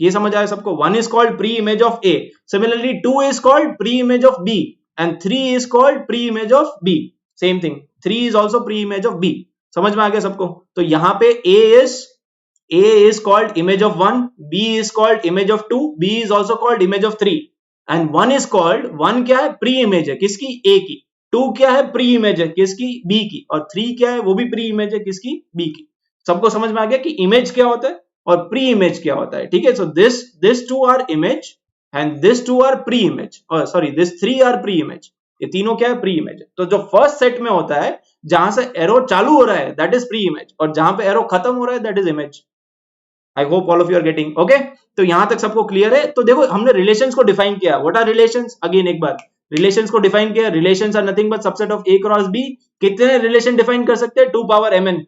ये समझ आया सबको, 1 is called pre image of A. Similarly 2 is called pre image of B and 3 is called pre image of B, same thing, 3 is also pre image of B. समझ में आ गया सबको। तो यहाँ पे A is called image of 1, B is called image of 2, B is also called image of 3 and 1 is called, 1 क्या है, प्री इमेज है किसकी, A की, 2 क्या है, प्री इमेज है किसकी, B की, और 3 क्या है, वो भी प्री इमेज है किसकी, B की। सबको समझ में आ गया कि इमेज क्या होता है और प्री इमेज क्या होता है, ठीक है। So this 2 are image and this 2 are pre image, or sorry this 3 are pre image, ये तीनों क्या है, प्री इमेज। तो जो फर्स्ट सेट में होता है जहां से एरो चालू हो रहा है दैट इज प्री इमेज, और जहां पे एरो खत्म हो रहा है that is image. I hope all of you are getting, okay. तो यहां तक सबको क्लियर है। तो देखो हमने रिलेशंस को डिफाइन किया, व्हाट आर रिलेशंस, अगेन एक बार रिलेशंस को डिफाइन किया, relations are nothing but subset of A cross B. कितने रिलेशन डिफाइन कर सकते हैं, 2 पावर mn,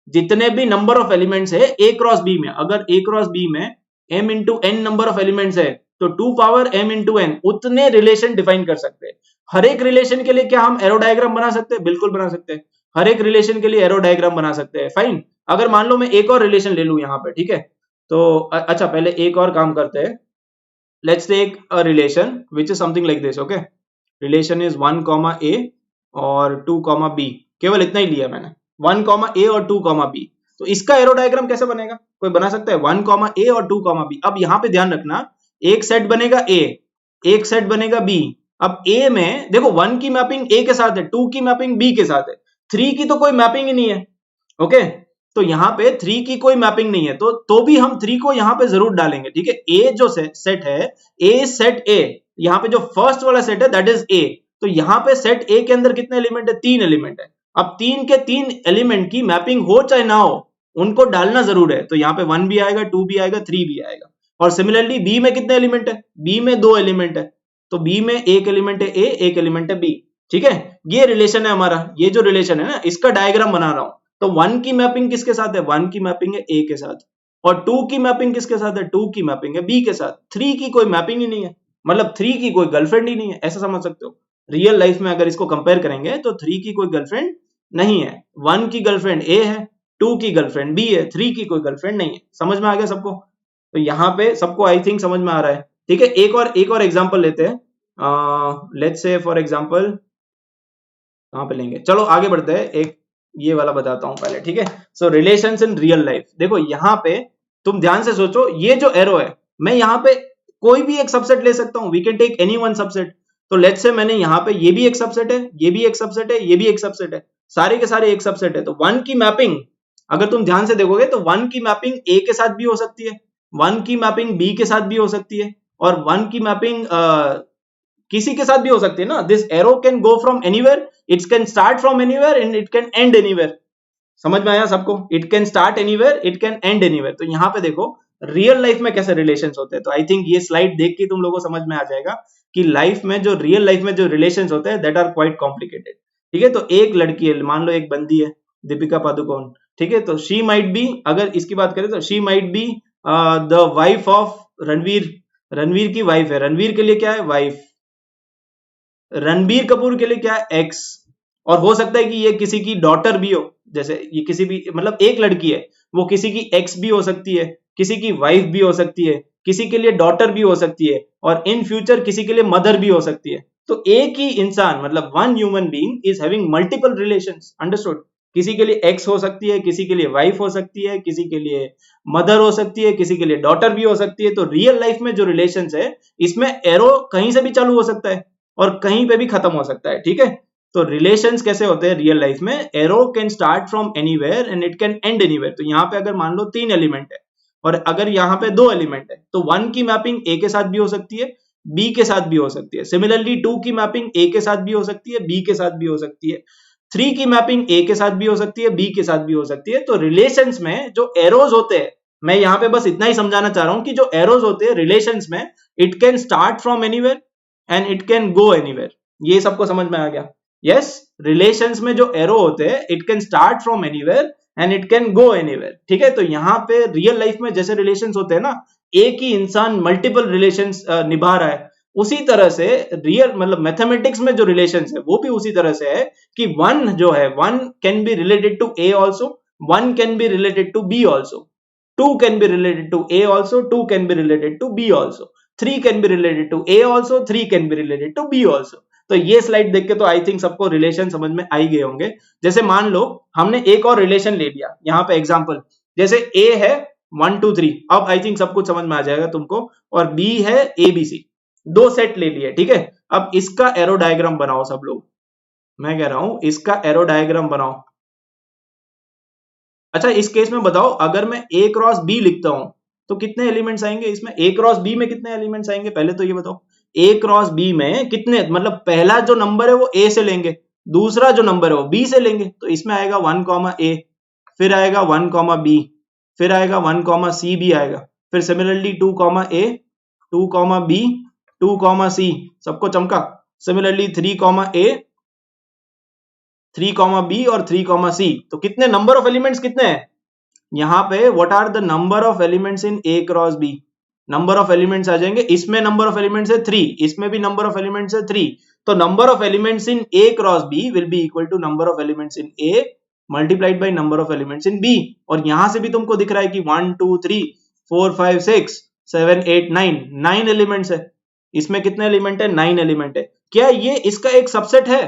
जितने भी नंबर ऑफ एलिमेंट्स है ए क्रॉस बी में, अगर ए क्रॉस बी में m into n number of elements है तो 2 पावर m इंटू n उतने रिलेशन डिफाइन कर सकते हैं। हर एक रिलेशन के लिए क्या हम एरो डायग्राम बना सकते हैं, बिल्कुल बना सकते हैं, हर एक रिलेशन के लिए एरो डायग्राम बना सकते हैं, फाइन। अगर मान लो मैं एक और रिलेशन ले लूं यहाँ पे, ठीक है, तो अच्छा पहले एक और काम करते हैं, let's take a relation which is something like this, okay. Relation is 1 comma A और 2 कॉमा बी, केवल इतना ही लिया मैंने, 1 कॉमा ए और 2 कॉमा बी। तो इसका एरो डायग्राम कैसे बनेगा, कोई बना सकता है, 1 कॉमा ए और 2 कॉमा बी। अब यहाँ पे ध्यान रखना, एक सेट बनेगा ए, एक सेट बनेगा बी। अब ए में देखो 1 की मैपिंग ए के साथ है, 2 की मैपिंग बी के साथ है, 3 की तो कोई मैपिंग ही नहीं है, ओके। तो यहाँ पे 3 की कोई मैपिंग नहीं है, तो भी हम 3 को यहाँ पे जरूर डालेंगे, ठीक है। ए जो सेट है, ए सेट ए, यहाँ पे जो फर्स्ट वाला सेट है दैट इज ए। तो यहाँ पे सेट ए के अंदर कितने एलिमेंट है, 3 एलिमेंट है। अब 3 के 3 एलिमेंट की मैपिंग हो चाहे ना हो, उनको डालना जरूर है, तो यहाँ पे 1 भी आएगा, 2 भी आएगा, 3 भी आएगा। और सिमिलरली बी में कितने एलिमेंट है? बी में 2 एलिमेंट है, तो बी में एक एलिमेंट है ए, एक एलिमेंट है बी। ठीक है, ये रिलेशन है हमारा, ये जो रिलेशन है ना, इसका डायग्राम बना रहा हूं। तो 1 की मैपिंग किसके साथ है? 1 की मैपिंग है ए के साथ। और 2 की मैपिंग किसके साथ है? 2 की मैपिंग है बी के साथ। 3 की कोई मैपिंग ही नहीं है, मतलब 3 की कोई गर्लफ्रेंड ही नहीं है, ऐसा समझ सकते हो। रियल लाइफ में अगर इसको कंपेयर करेंगे तो 3 की कोई गर्लफ्रेंड नहीं है। 1 की गर्लफ्रेंड ए है, 2 की गर्लफ्रेंड बी है, 3 की कोई गर्लफ्रेंड नहीं है। समझ में आ गया सबको? तो यहाँ पे सबको आई थिंक समझ में आ रहा है। ठीक है, एक और एग्जांपल लेते हैं। लेट्स से फॉर एग्जांपल कहाँ पे लेंगे, चलो आगे बढ़ते हैं। एक ये वाला बताता हूं पहले, ठीक है। सो रिलेशंस इन रियल लाइफ, देखो यहाँ पे तुम ध्यान से सोचो, ये जो एरो है, मैं यहाँ पे कोई भी एक सबसेट ले सकता हूँ, we can take any one subset. तो लेट्स से मैंने यहाँ पे ये भी एक सबसेट है, ये भी एक सबसेट है, ये भी एक सबसेट है, सारे के सारे एक सबसेट है। तो 1 की मैपिंग अगर तुम ध्यान से देखोगे तो 1 की मैपिंग ए के साथ भी हो सकती है, 1 की मैपिंग बी के साथ भी हो सकती है, और 1 की मैपिंग किसी के साथ भी हो सकती है ना। This arrow can go from anywhere, it can start from anywhere and it can and anywhere. समझ में आया सबको? It can start anywhere, it can and anywhere. तो यहाँ पे देखो रियल लाइफ में कैसे रिलेशंस होते हैं। तो आई थिंक ये स्लाइड देख के तुम लोगों को समझ में आ जाएगा कि लाइफ में जो रियल लाइफ में जो रिलेशंस होते हैं दैट आर क्वाइट कॉम्प्लिकेटेड। ठीक है, तो एक लड़की है, मान लो एक बंदी है दीपिका पादुकोण, ठीक है, तो शी माइट बी, अगर इसकी बात करें तो she might be the wife of Ranveer. Ranveer की वाइफ है, रणवीर के लिए क्या है? वाइफ। रणबीर कपूर के लिए क्या है? एक्स। और हो सकता है कि ये किसी की डॉटर भी हो, जैसे ये किसी भी, मतलब एक लड़की है, वो किसी की एक्स भी हो सकती है, किसी की वाइफ भी हो सकती है, किसी के लिए डॉटर भी हो सकती है, और इन फ्यूचर किसी के लिए मदर भी हो सकती है। तो एक ही इंसान, मतलब one human being is having multiple relations, understood? किसी के लिए एक्स हो सकती है, किसी के लिए वाइफ हो सकती है, किसी के लिए मदर हो सकती है, किसी के लिए डॉटर भी हो सकती है। तो रियल लाइफ में जो रिलेशंस है, इसमें एरो कहीं से भी चालू हो सकता है और कहीं पे भी खत्म हो सकता है। ठीक है, तो रिलेशंस कैसे होते हैं रियल लाइफ में? Arrow can start from anywhere and it can and anywhere. तो यहाँ पे अगर मान लो 3 एलिमेंट है और अगर यहाँ पे 2 एलिमेंट है, तो 1 की मैपिंग ए के साथ भी हो सकती है, बी के साथ भी हो सकती है। सिमिलरली 2 की मैपिंग ए के साथ भी हो सकती है, बी के साथ भी हो सकती है। 3 की मैपिंग ए के साथ भी हो सकती है, बी के साथ भी हो सकती है। तो रिलेशंस में जो एरोज होते हैं, मैं यहाँ पे बस इतना ही समझाना चाह रहा हूँ कि जो एरोज होते हैं रिलेशंस में, it can start from anywhere and it can go anywhere. ये सबको समझ में आ गया? यस, रिलेशंस में जो एरो होते हैं, it can start from anywhere and it can go anywhere. ठीक है, तो यहाँ पे रियल लाइफ में जैसे रिलेशंस होते हैं ना, एक ही इंसान मल्टीपल रिलेशंस निभा रहा है, उसी तरह से रियल, मतलब मैथमेटिक्स में जो रिलेशंस है वो भी उसी तरह से है कि वन जो है, one can be related to A also, one can be related to B also, 2 can be related to A also, 2 can be related to B also, 3 can be related to A also, 3 can be related to B also। तो ये slide देख के तो I think सबको relation समझ में आ ही गए होंगे। जैसे मान लो हमने एक और रिलेशन ले लिया, यहाँ पे एग्जांपल, जैसे A है 1 2 3, अब आई थिंक सब कुछ समझ में आ जाएगा तुमको, और B है ABC, 2 सेट ले लिए। ठीक है, अब इसका एरो डायग्राम बनाओ सब लोग, मैं कह रहा हूं इसका एरो डायग्राम बनाओ। अच्छा, इस केस में बताओ, अगर मैं A क्रॉस B लिखता हूं तो कितने एलिमेंट्स आएंगे इसमें? A क्रॉस B में कितने एलिमेंट्स आएंगे पहले तो ये बताओ। A क्रॉस B में कितने, मतलब पहला जो नंबर है वो A से लेंगे, दूसरा जो नंबर है वो B से लेंगे, तो इसमें आएगा 1 A, फिर आएगा 1 B, फिर आएगा 1 C भी आएगा, फिर सिमिलरली 2 A, 2 B, 2 C, सबको चमका। सिमिलरली 3 A, 3 B और 3 C। तो कितने नंबर ऑफ एलिमेंट्स कितने हैं यहाँ पे? What are the number of elements in A cross B? Number of elements आ जाएंगे, इसमें नंबर ऑफ एलिमेंट्स है 3, इसमें भी नंबर ऑफ एलिमेंट्स है 3। तो number of elements in A cross B will be equal to number of elements in A multiplied by number of elements in B। और यहां से भी तुमको दिख रहा है कि 1 2 3 4 5 6 7 8 9, 9 एलिमेंट्स है। इसमें कितने एलिमेंट है? 9 एलिमेंट है। क्या ये इसका एक सबसेट है?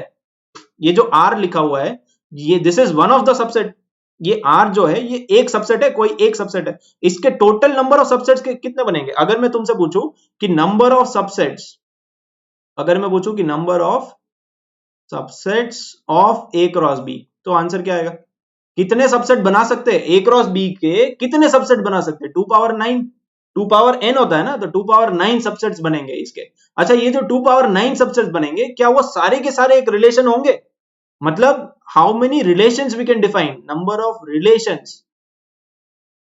ये जो R लिखा हुआ है, ये this is one of the subset. ये R जो है ये एक सबसेट है, कोई एक सबसेट है। इसके टोटल नंबर ऑफ सबसेट्स कितने बनेंगे? अगर मैं तुमसे पूछूं कि नंबर ऑफ सबसेट्स, अगर मैं पूछूं कि number of subsets of A cross B, तो आंसर क्या आएगा? कितने सबसेट बना सकते हैं A क्रॉस B के? कितने सबसेट बना सकते हैं? 2 पावर 9, 2 पावर n होता है ना, तो 2 पावर 9 सबसेट्स बनेंगे इसके। अच्छा, ये जो 2 पावर 9 सबसेट्स बनेंगे, क्या वो सारे के सारे एक रिलेशन होंगे? मतलब how many relations we can define, number of relations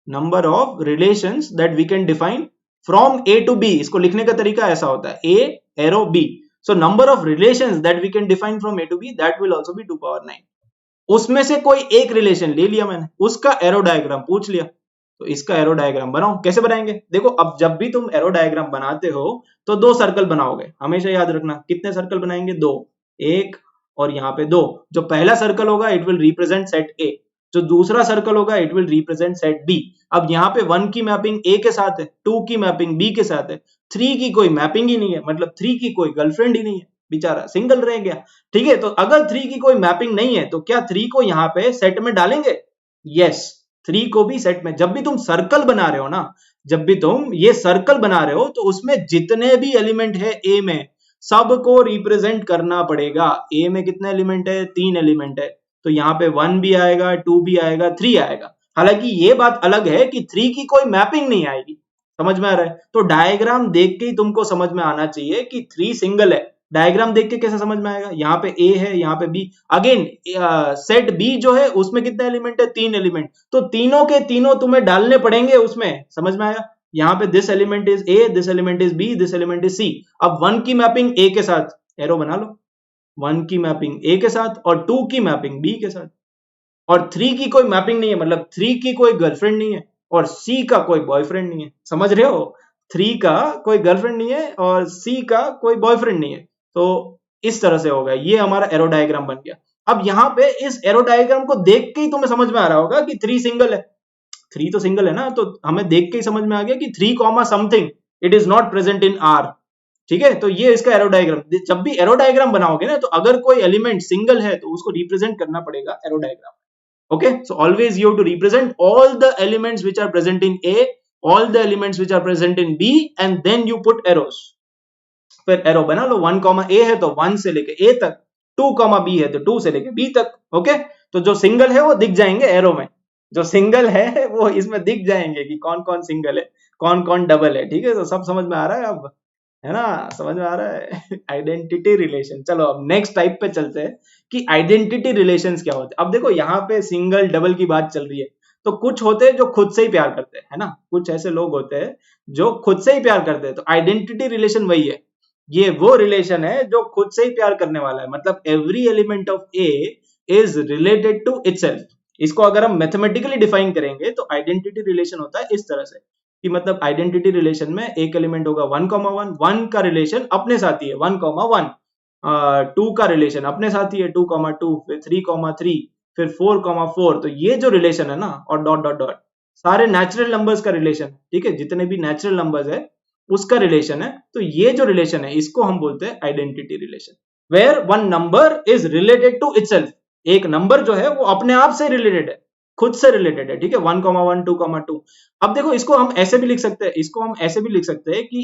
number of relations that we can define from A to B. इसको लिखने का तरीका ऐसा होता है, A arrow B. So number of relations that we can define from A to B, that will also be 2 power 9। उसमें से कोई एक रिलेशन ले लिया मैंने, उसका एरो डायग्राम पूछ लिया, तो इसका एरो डायग्राम बनाओ। कैसे बनाएंगे? देखो, अब जब भी तुम एरो डायग्राम बनाते हो तो 2 सर्कल बनाओगे, हमेशा याद रखना। कितने सर्कल बनाएंगे? 2, एक और यहाँ पे 2। जो पहला सर्कल होगा it will represent set A, जो दूसरा सर्कल होगा it will represent set B. अब यहाँ पे 1 की मैपिंग ए के साथ है, 2 की मैपिंग बी के साथ है, 3 की कोई मैपिंग ही नहीं है, मतलब 3 की कोई गर्लफ्रेंड ही नहीं है, बेचारा सिंगल रह गया। ठीक है, तो अगर 3 की कोई मैपिंग नहीं है तो क्या 3 को यहाँ पे सेट में डालेंगे? यस, 3 को भी सेट में। जब भी तुम सर्कल बना रहे हो ना, जब भी तुम ये सर्कल बना रहे हो तो उसमें जितने भी एलिमेंट है ए में, सबको रिप्रेजेंट करना पड़ेगा। ए में कितने एलिमेंट है? 3 एलिमेंट है, तो यहाँ पे 1 भी आएगा, 2 भी आएगा, 3 आएगा। हालांकि ये बात अलग है कि 3 की कोई मैपिंग नहीं आएगी। समझ में आ रहा है? तो डायग्राम देख के ही तुमको समझ में आना चाहिए कि 3 सिंगल है। डायग्राम देख के कैसे समझ में आएगा? यहाँ पे ए है, यहाँ पे बी। अगेन सेट बी जो है उसमें कितने एलिमेंट है? 3 एलिमेंट, तो तीनों के तीनों तुम्हें डालने पड़ेंगे उसमें। समझ में आया? यहाँ पे this element is A, this element is B, this element is C. अब 1 की मैपिंग ए के साथ, एरो बना लो, 1 की मैपिंग ए के साथ और 2 की मैपिंग बी के साथ। और 3 की कोई मैपिंग नहीं है, मतलब 3 की कोई गर्लफ्रेंड नहीं है और सी का कोई बॉयफ्रेंड नहीं है। समझ रहे हो? 3 का कोई गर्लफ्रेंड नहीं है और सी का कोई बॉयफ्रेंड नहीं है। तो इस तरह से होगा, ये हमारा एरो डायग्राम बन गया। अब यहाँ पे इस एरो डायग्राम को देख के ही तुम्हें समझ में आ रहा होगा कि 3 सिंगल है। 3 तो सिंगल है ना, तो हमें देख के ही समझ में आ गया कि 3 comma something it is not present in are. ठीक है, तो ये इसका एरो डायग्राम। जब भी एरो डायग्राम बनाओगे ना, तो अगर कोई एलिमेंट सिंगल है तो उसको रिप्रेजेंट करना पड़ेगा arrow diagram. Okay, so always you have to represent all the elements which are present in A, all the elements which are present in B, and then you put arrows. फिर arrow बना लो, 1 comma ए है तो 1 से लेके ए तक, 2 comma B है तो 2 से लेके बी तक। ओके, तो जो सिंगल है वो दिख जाएंगे एरो में, जो सिंगल है वो इसमें दिख जाएंगे कि कौन कौन सिंगल है, कौन कौन डबल है। ठीक है, तो सब समझ में आ रहा है अब, है ना? समझ में आ रहा है? Identity relation. चलो अब नेक्स्ट टाइप पे चलते हैं कि आइडेंटिटी रिलेशंस क्या होते हैं। अब देखो, यहाँ पे सिंगल डबल की बात चल रही है, तो कुछ होते हैं जो खुद से ही प्यार करते हैं, है ना? कुछ ऐसे लोग होते हैं जो खुद से ही प्यार करते हैं, तो आइडेंटिटी रिलेशन वही है। ये वो रिलेशन है जो खुद से ही प्यार करने वाला है, मतलब every element of A is related to itself. इसको अगर हम मैथमेटिकली डिफाइन करेंगे तो आइडेंटिटी रिलेशन होता है इस तरह से कि मतलब आइडेंटिटी रिलेशन में एक एलिमेंट होगा 1,1, 1 का रिलेशन अपने साथ ही है 1,1, 2 का रिलेशन अपने साथ ही है 2,2, फिर 3,3, फिर 4,4। तो ये जो रिलेशन है ना, और डॉट डॉट डॉट, सारे नेचुरल नंबर्स का रिलेशन। ठीक है, जितने भी नेचुरल नंबर्स है उसका रिलेशन है। तो ये जो रिलेशन है इसको हम बोलते हैं identity relation, where one number is related to itself. एक नंबर जो है वो अपने आप से रिलेटेड है, खुद से रिलेटेड है। ठीक है, 1,1, 2,2। अब देखो, इसको हम ऐसे भी लिख सकते हैं, इसको हम ऐसे भी लिख सकते हैं कि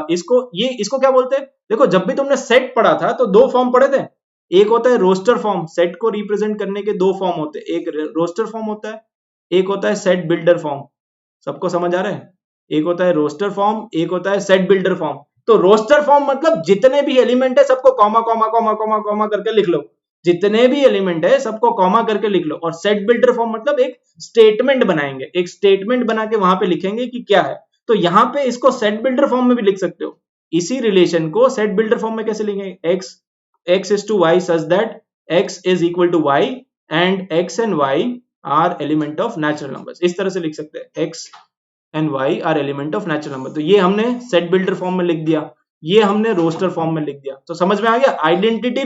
इसको क्या बोलते हैं? देखो, जब भी तुमने सेट पढ़ा था तो 2 फॉर्म पढ़े थे। एक होता है रोस्टर फॉर्म, सेट को रिप्रेजेंट करने के 2 फॉर्म होते हैं, एक रोस्टर फॉर्म होता है, एक होता है सेट बिल्डर फॉर्म। सबको समझ आ रहा है? एक होता है रोस्टर फॉर्म, एक होता है सेट बिल्डर फॉर्म। तो रोस्टर फॉर्म मतलब जितने भी एलिमेंट है सबको comma comma comma comma comma करके लिख लो, जितने भी एलिमेंट है सबको कॉमा करके लिख लो। और सेट बिल्डर फॉर्म मतलब एक स्टेटमेंट बनाएंगे, एक स्टेटमेंट बना के वहां पे लिखेंगे कि क्या है। तो यहाँ पे इसको सेट बिल्डर फॉर्म में भी लिख सकते हो। इसी रिलेशन को सेट बिल्डर फॉर्म में कैसे लिखेंगे? x is to y such that x is equal to y and x and y are element of natural numbers। इस तरह से लिख सकते हैं, x and y are element of natural number। तो ये हमने सेट बिल्डर फॉर्म में लिख दिया, ये हमने रोस्टर फॉर्म में लिख दिया। तो समझ में आ गया? आइडेंटिटी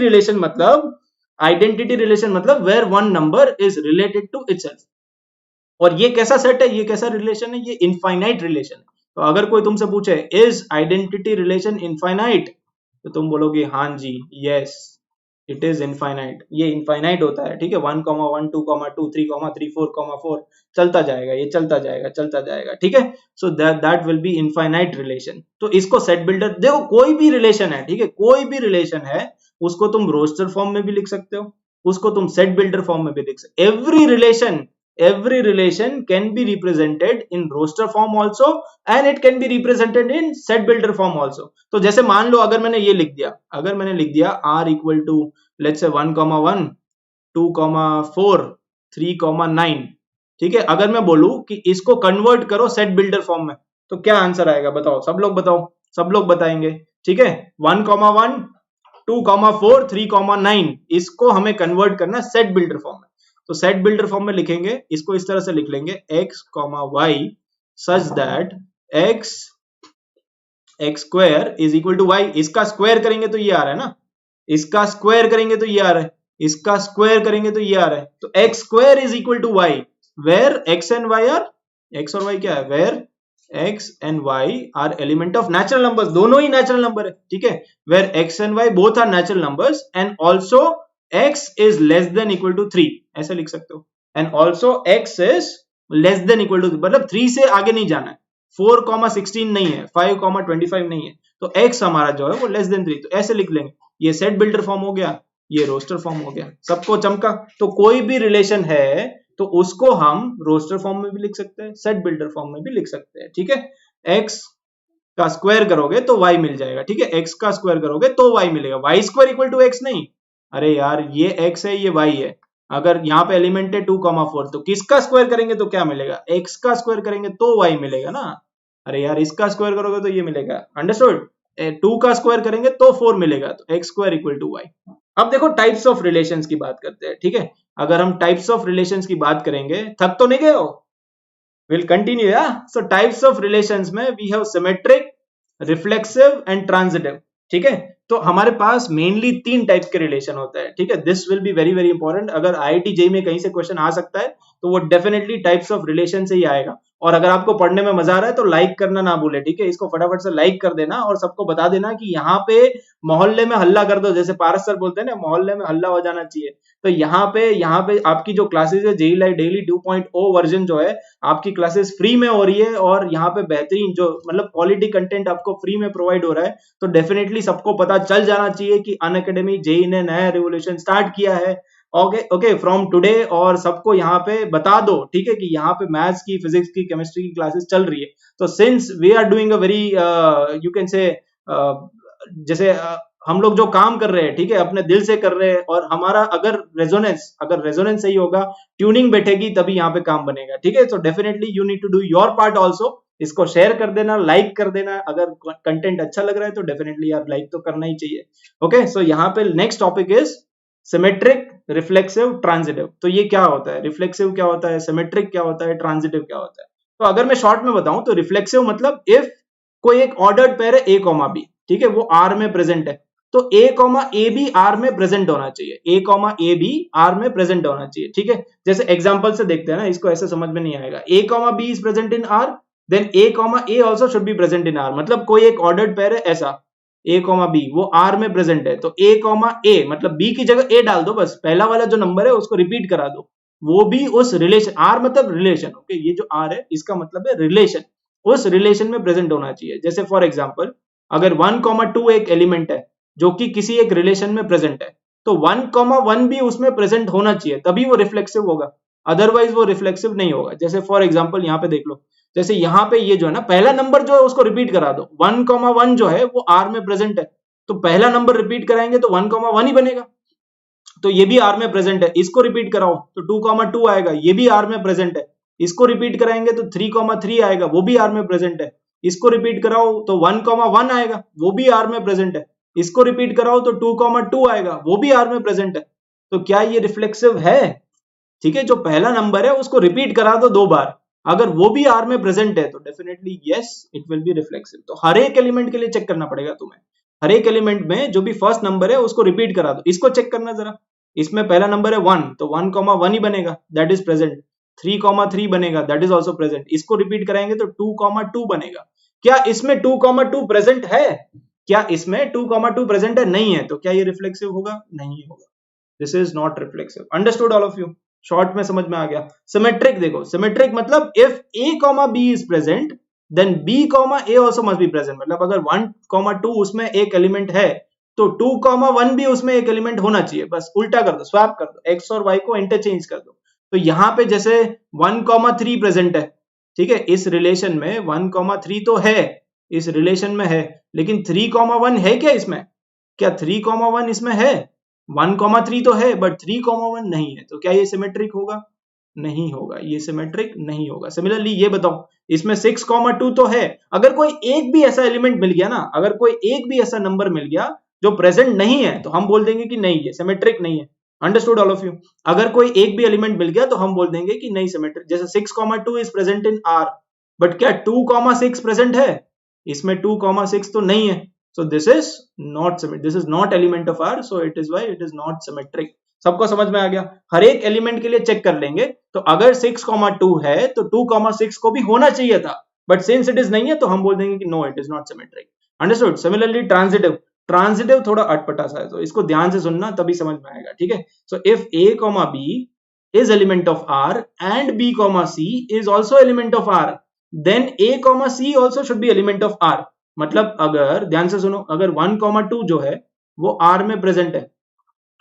रिलेशन मतलब where one number is related to itself. और ये कैसा सेट है, ये कैसा रिलेशन है? ये इनफाइनाइट रिलेशन है। तो अगर कोई तुमसे पूछे इज आइडेंटिटी रिलेशन इनफाइनाइट, तो तुम बोलोगे हाँ जी, यस इट इज इनफाइनाइट। ये इनफाइनाइट होता है। ठीक है, 1,1, 2,2, 3,3, 4,4 चलता जाएगा, ये चलता जाएगा। ठीक है, so that will B infinite relation. तो इसको सेट बिल्डर, देखो कोई भी रिलेशन है, ठीक है, कोई भी रिलेशन है, उसको तुम रोस्टर फॉर्म में भी लिख सकते हो, उसको तुम सेट बिल्डर फॉर्म में भी लिख सकते हो। every relation can be represented in roster form also and it can be represented in set builder form also। तो जैसे मान लो अगर मैंने ये लिख दिया, r equal to let's say 1,1, 2,4, 3,9। ठीक है, अगर मैं बोलूं कि इसको कन्वर्ट करो सेट बिल्डर फॉर्म में, तो क्या आंसर आएगा बताओ, सब लोग बताओ, सब लोग बताएंगे। ठीक है, 1,1, 2,4, 3,9 इसको हमें कन्वर्ट करना सेट बिल्डर फॉर्म में। तो सेट बिल्डर फॉर्म में लिखेंगे इसको, इस तरह से लिख लेंगे x, y such that x square is equal to y। इसका स्क्वायर करेंगे तो ये आ रहा है ना, इसका स्क्वायर करेंगे तो ये आ रहा है, इसका स्क्वायर करेंगे तो ये आ रहा है। तो x square is equal to y where x and y are, x और y क्या है, where x and y are element of natural numbers, दोनों ही नेचुरल नंबर है। ठीक है, where x and y both are natural numbers and also x is less than equal to 3, ऐसे लिख सकते हो। And also x is less than equal to, मतलब 3 से आगे नहीं जाना है, 4,16 नहीं है, 5,25 नहीं है, तो x हमारा जो है वो लेस देन 3, तो ऐसे लिख लेंगे। ये सेट बिल्डर फॉर्म हो गया, ये रोस्टर फॉर्म हो गया, सबको चमका। तो कोई भी रिलेशन है तो उसको हम रोस्टर फॉर्म में भी लिख सकते हैं, सेट बिल्डर फॉर्म में भी लिख सकते हैं। ठीक है, x का स्क्वायर करोगे तो y मिल जाएगा। ठीक है, x का स्क्वायर करोगे तो y मिलेगा, y square equal to x नहीं, अरे यार ये x है ये y है, अगर यहाँ पे एलिमेंट है 2,4 तो किसका स्क्वायर करेंगे तो क्या मिलेगा, x का स्क्वायर करेंगे तो y मिलेगा ना। अरे यार इसका स्क्वायर करोगे तो ये मिलेगा, अंडरस्टूड। 2 का स्क्वायर करेंगे तो 4 मिलेगा, तो x square equal to y। अब देखो टाइप्स ऑफ रिलेशंस की बात करते हैं। ठीक है, अगर हम टाइप्स ऑफ रिलेशंस की बात करेंगे, थक तो नहीं गए हो, विल कंटिन्यू या। सो टाइप्स ऑफ रिलेशंस में we have symmetric, reflexive and transitive. ठीक है, तो हमारे पास मेनली 3 टाइप के रिलेशन होते हैं। ठीक है, this will be very very important, अगर IIT JEE में कहीं से क्वेश्चन आ सकता है तो वो डेफिनेटली टाइप्स ऑफ रिलेशन से ही आएगा। और अगर आपको पढ़ने में मजा आ रहा है तो लाइक करना ना भूले। ठीक है, इसको फटाफट से लाइक कर देना और सबको बता देना कि यहाँ पे मोहल्ले में हल्ला कर दो, जैसे पारस सर बोलते हैं ना, मोहल्ले में हल्ला हो जाना चाहिए। तो यहाँ पे आपकी जो क्लासेस है JEE लाइव डेली 2.0 वर्जन जो है, आपकी क्लासेस फ्री में हो रही है और यहाँ पे बेहतरीन जो मतलब क्वालिटी कंटेंट आपको फ्री में प्रोवाइड हो रहा है। तो डेफिनेटली सबको पता चल जाना चाहिए कि अनअकैडमी JEE ने नया रिवोल्यूशन स्टार्ट किया है। ओके फ्रॉम टुडे, और सबको यहाँ पे बता दो। ठीक है, कि यहाँ पे मैथ्स की, फिजिक्स की, केमिस्ट्री की क्लासेस चल रही है। तो since we are doing a very you can say, जैसे हम लोग जो काम कर रहे हैं, ठीक है, अपने दिल से कर रहे हैं, और हमारा अगर रेजोनेंस सही होगा, ट्यूनिंग बैठेगी, तभी यहाँ पे काम बनेगा। ठीक है, तो definitely you need to do your part also. इसको शेयर कर देना, लाइक कर देना, अगर कंटेंट अच्छा लग रहा है तो डेफिनेटली आप लाइक तो करना ही चाहिए। ओके, सो यहाँ पे next topic is symmetric, reflexive, transitive. तो ये क्या होता है, रिफ्लेक्सिव क्या होता है, सिमेट्रिक क्या होता है, ट्रांजिटिव क्या होता है। तो अगर मैं शॉर्ट में बताऊं तो रिफ्लेक्सिव मतलब इफ कोई एक ऑर्डर्ड पेयर है a, b, ठीक है, वो R में प्रेजेंट है, तो a, a भी R में प्रेजेंट होना चाहिए, a भी R में प्रेजेंट होना चाहिए। ठीक है, जैसे एग्जांपल से देखते हैं ना, इसको ऐसे समझ में नहीं आएगा। a, b is present in R, then a also should be present in R, मतलब कोई एक ऑर्डर्ड पेयर है ऐसा, a, b वो R में प्रेजेंट है, तो a, मतलब b की जगह a डाल दो, बस पहला वाला जो नंबर है उसको रिपीट करा दो, वो भी उस रिलेशन, R मतलब रिलेशन, ओके, ये जो R है इसका मतलब है रिलेशन, उस रिलेशन में प्रेजेंट होना चाहिए। जैसे फॉर एग्जांपल अगर 1,2 एक एलिमेंट है जो कि किसी एक रिलेशन में प्रेजेंट है, तो 1,1 भी उसमें प्रेजेंट होना चाहिए, तभी वो रिफ्लेक्सिव होगा, अदरवाइज वो रिफ्लेक्सिव नहीं होगा। जैसे फॉर एग्जांपल यहाँ पे देख लो, जैसे यहाँ पे ये जो है ना, पहला नंबर जो है उसको रिपीट करा दो, 1,1 जो है वो R में प्रेजेंट है, तो पहला नंबर रिपीट कराएंगे तो 1,1 ही बनेगा, तो ये भी R में प्रेजेंट है, इसको रिपीट कराओ तो 2,2 आएगा, ये भी R में प्रेजेंट है, इसको रिपीट कराएंगे तो 3,3 आएगा, वो भी R में प्रेजेंट है, इसको रिपीट कराओ तो 1,1 आएगा, वो भी R में प्रेजेंट है, इसको रिपीट कराओ तो 2,2 आएगा, वो भी R में प्रेजेंट है। तो क्या ये रिफ्लेक्सिव है? ठीक है, जो पहला नंबर है उसको रिपीट करा दो 2 बार, अगर वो भी R में प्रेजेंट है तो definitely yes it will B reflexive. तो हर एक एलिमेंट के लिए चेक करना पड़ेगा तुम्हें, हर एक एलिमेंट में जो भी फर्स्ट नंबर है उसको रिपीट करा दो, इसको चेक करना जरा, इसमें पहला नंबर है 1, तो 1,1 ही बनेगा, दैट इज प्रेजेंट, 3,3 बनेगा, दैट इज ऑल्सो प्रेजेंट, इसको रिपीट कराएंगे तो 2,2 बनेगा। क्या इसमें 2,2 प्रेजेंट है? क्या इसमें 2,2 प्रेजेंट है? नहीं है, तो क्या ये रिफ्लेक्सिव होगा? नहीं होगा, this is not reflexive. Understood all of you? Short में समझ में आ गया। सिमेट्रिक देखो, सिमेट्रिक मतलब if a, b is present then b, a also must be present, मतलब अगर 1,2 उसमें एक एलिमेंट है तो 2,1 भी उसमें एक एलिमेंट होना चाहिए, बस उल्टा कर दो, स्वैप कर दो, x और y को इंटरचेंज कर दो। तो यहाँ पे जैसे 1,3 प्रेजेंट है, ठीक है, इस रिलेशन में 1,3 तो है, इस रिलेशन में है, लेकिन 3,1 है क्या इसमें? क्या 3,1 इसमें है? 1,3 तो है बट 3,1 नहीं है, तो क्या ये सिमेट्रिक होगा? नहीं होगा, ये सिमेट्रिक नहीं होगा। सिमिलरली ये बताओ, इसमें 6,2 तो है, अगर कोई एक भी ऐसा एलिमेंट मिल गया ना, अगर कोई एक भी ऐसा नंबर मिल गया जो प्रेजेंट नहीं है, तो हम बोल देंगे कि नहीं, ये सिमेट्रिक नहीं है। Understood all of you? अगर कोई एक भी एलिमेंट मिल गया तो हम बोल देंगे कि नहीं सिमेट्रिक। जैसे 6,2 is present in are, but क्या 2,6 प्रेजेंट है? इसमें 2,6 तो नहीं है, so this is not element of R, so it is why it is not symmetric। सबको समझ में आ गया? हर एक एलिमेंट के लिए चेक कर लेंगे, तो अगर 6,2 है तो 2,6 को भी होना चाहिए था, बट सिंस इट इज नहीं है तो हम बोल देंगे कि no it is not symmetric. Understood? Similarly transitive, transitive थोड़ा अटपटा सा है, तो इसको ध्यान से सुनना तभी समझ में आएगा, ठीक है? So if a, b is element of R and b, c is also element of R, then a, c also should be element of R। मतलब अगर ध्यान से सुनो, अगर 1,2 जो है वो R में प्रेजेंट है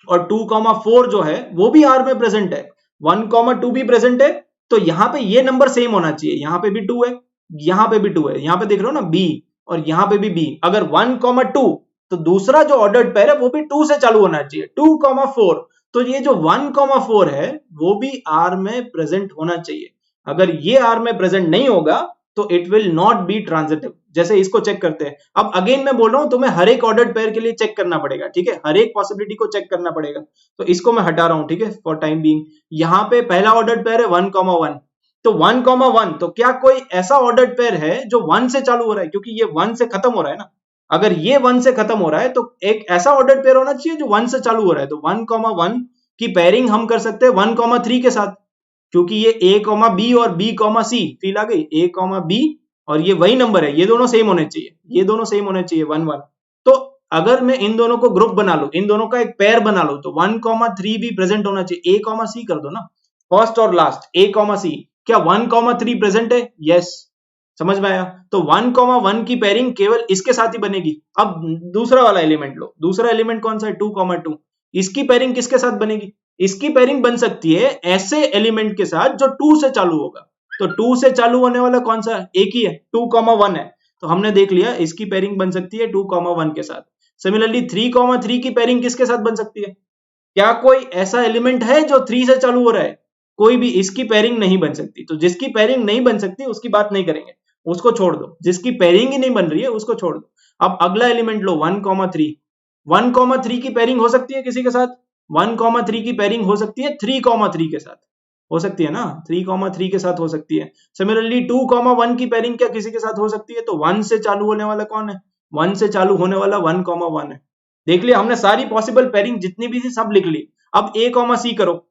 और 2,4 जो है वो भी R में प्रेजेंट है, 1,2 भी प्रेजेंट है, तो यहां पे ये नंबर सेम होना चाहिए। यहां पे भी 2 है, यहां पे भी 2 है, यहां पे देख रहे हो ना B, और यहां पे भी B। अगर 1,2 तो दूसरा जो ऑर्डर्ड पेयर है वो भी 2 से चालू होना चाहिए। 2,4 तो ये जो 1,4 है वो भी R में प्रेजेंट होना चाहिए। अगर ये R में प्रेजेंट नहीं होगा तो it will not be transitive. जैसे इसको चेक करते हैं। अब अगेन मैं बोल रहा हूं तुम्हें हर एक ऑर्डर्ड पेयर के लिए चेक करना पड़ेगा, ठीक है? हर एक पॉसिबिलिटी को चेक करना पड़ेगा। तो इसको मैं हटा रहा हूं, ठीक है, फॉर टाइम बीइंग। यहां पे पहला ऑर्डर्ड पेयर है 1,1, तो 1,1 तो क्या कोई ऐसा ऑर्डर्ड पेयर है जो 1 से चालू हो रहा है? क्योंकि ये 1 से खत्म हो रहा है ना। अगर ये 1 से खत्म हो रहा है तो एक ऐसा ऑर्डर्ड पेयर होना चाहिए जो 1 से चालू हो रहा है। तो 1,1 की पेयरिंग हम कर सकते हैं 1,3 के साथ, क्योंकि ये a, b और b, c फील आ गई, a, b और ये वही नंबर है, ये दोनों सेम होने चाहिए, ये दोनों सेम होने चाहिए 1, 1। तो अगर मैं इन दोनों को ग्रुप बना लूं, इन दोनों का एक पेयर बना लूं, तो 1,3 भी प्रेजेंट होना चाहिए। a, c कर दो ना, फर्स्ट और लास्ट a, c। क्या 1,3 प्रेजेंट है? यस, समझ में आया? तो 1,1 की पेयरिंग केवल इसके साथ ही बनेगी। अब दूसरा वाला एलिमेंट लो, दूसरा एलिमेंट कौन सा है? 2,2, इसकी पेयरिंग किसके साथ बनेगी? इसकी पेयरिंग बन सकती है ऐसे एलिमेंट के साथ जो 2 से चालू होगा। तो 2 से चालू होने वाला कौन सा? एक ही है, 2,1 है। तो हमने देख लिया इसकी पेयरिंग बन सकती है 2,1 के साथ। सिमिलरली 3,3 की पेयरिंग किसके साथ बन सकती है? क्या कोई ऐसा एलिमेंट है जो 3 से चालू हो रहा है? कोई भी, इसकी पेयरिंग नहीं बन सकती। तो जिसकी पेयरिंग नहीं बन सकती उसकी बात नहीं करेंगे, उसको छोड़ दो। जिसकी पेयरिंग ही नहीं बन रही है उसको छोड़ दो। अब अगला एलिमेंट लो 1,3, 1,3 की पेयरिंग हो सकती है किसी के साथ? 1,3 की पेयरिंग हो सकती है 3,3 के साथ, हो सकती है ना, 3,3 के साथ हो सकती है। सिमिलरली 2,1 की पेयरिंग क्या किसी के साथ हो सकती है? तो 1 से चालू होने वाला कौन है? 1 से चालू होने वाला 1,1 है। देख लिया हमने, सारी पॉसिबल पेयरिंग जितनी भी थी सब लिख ली। अब a, c करो,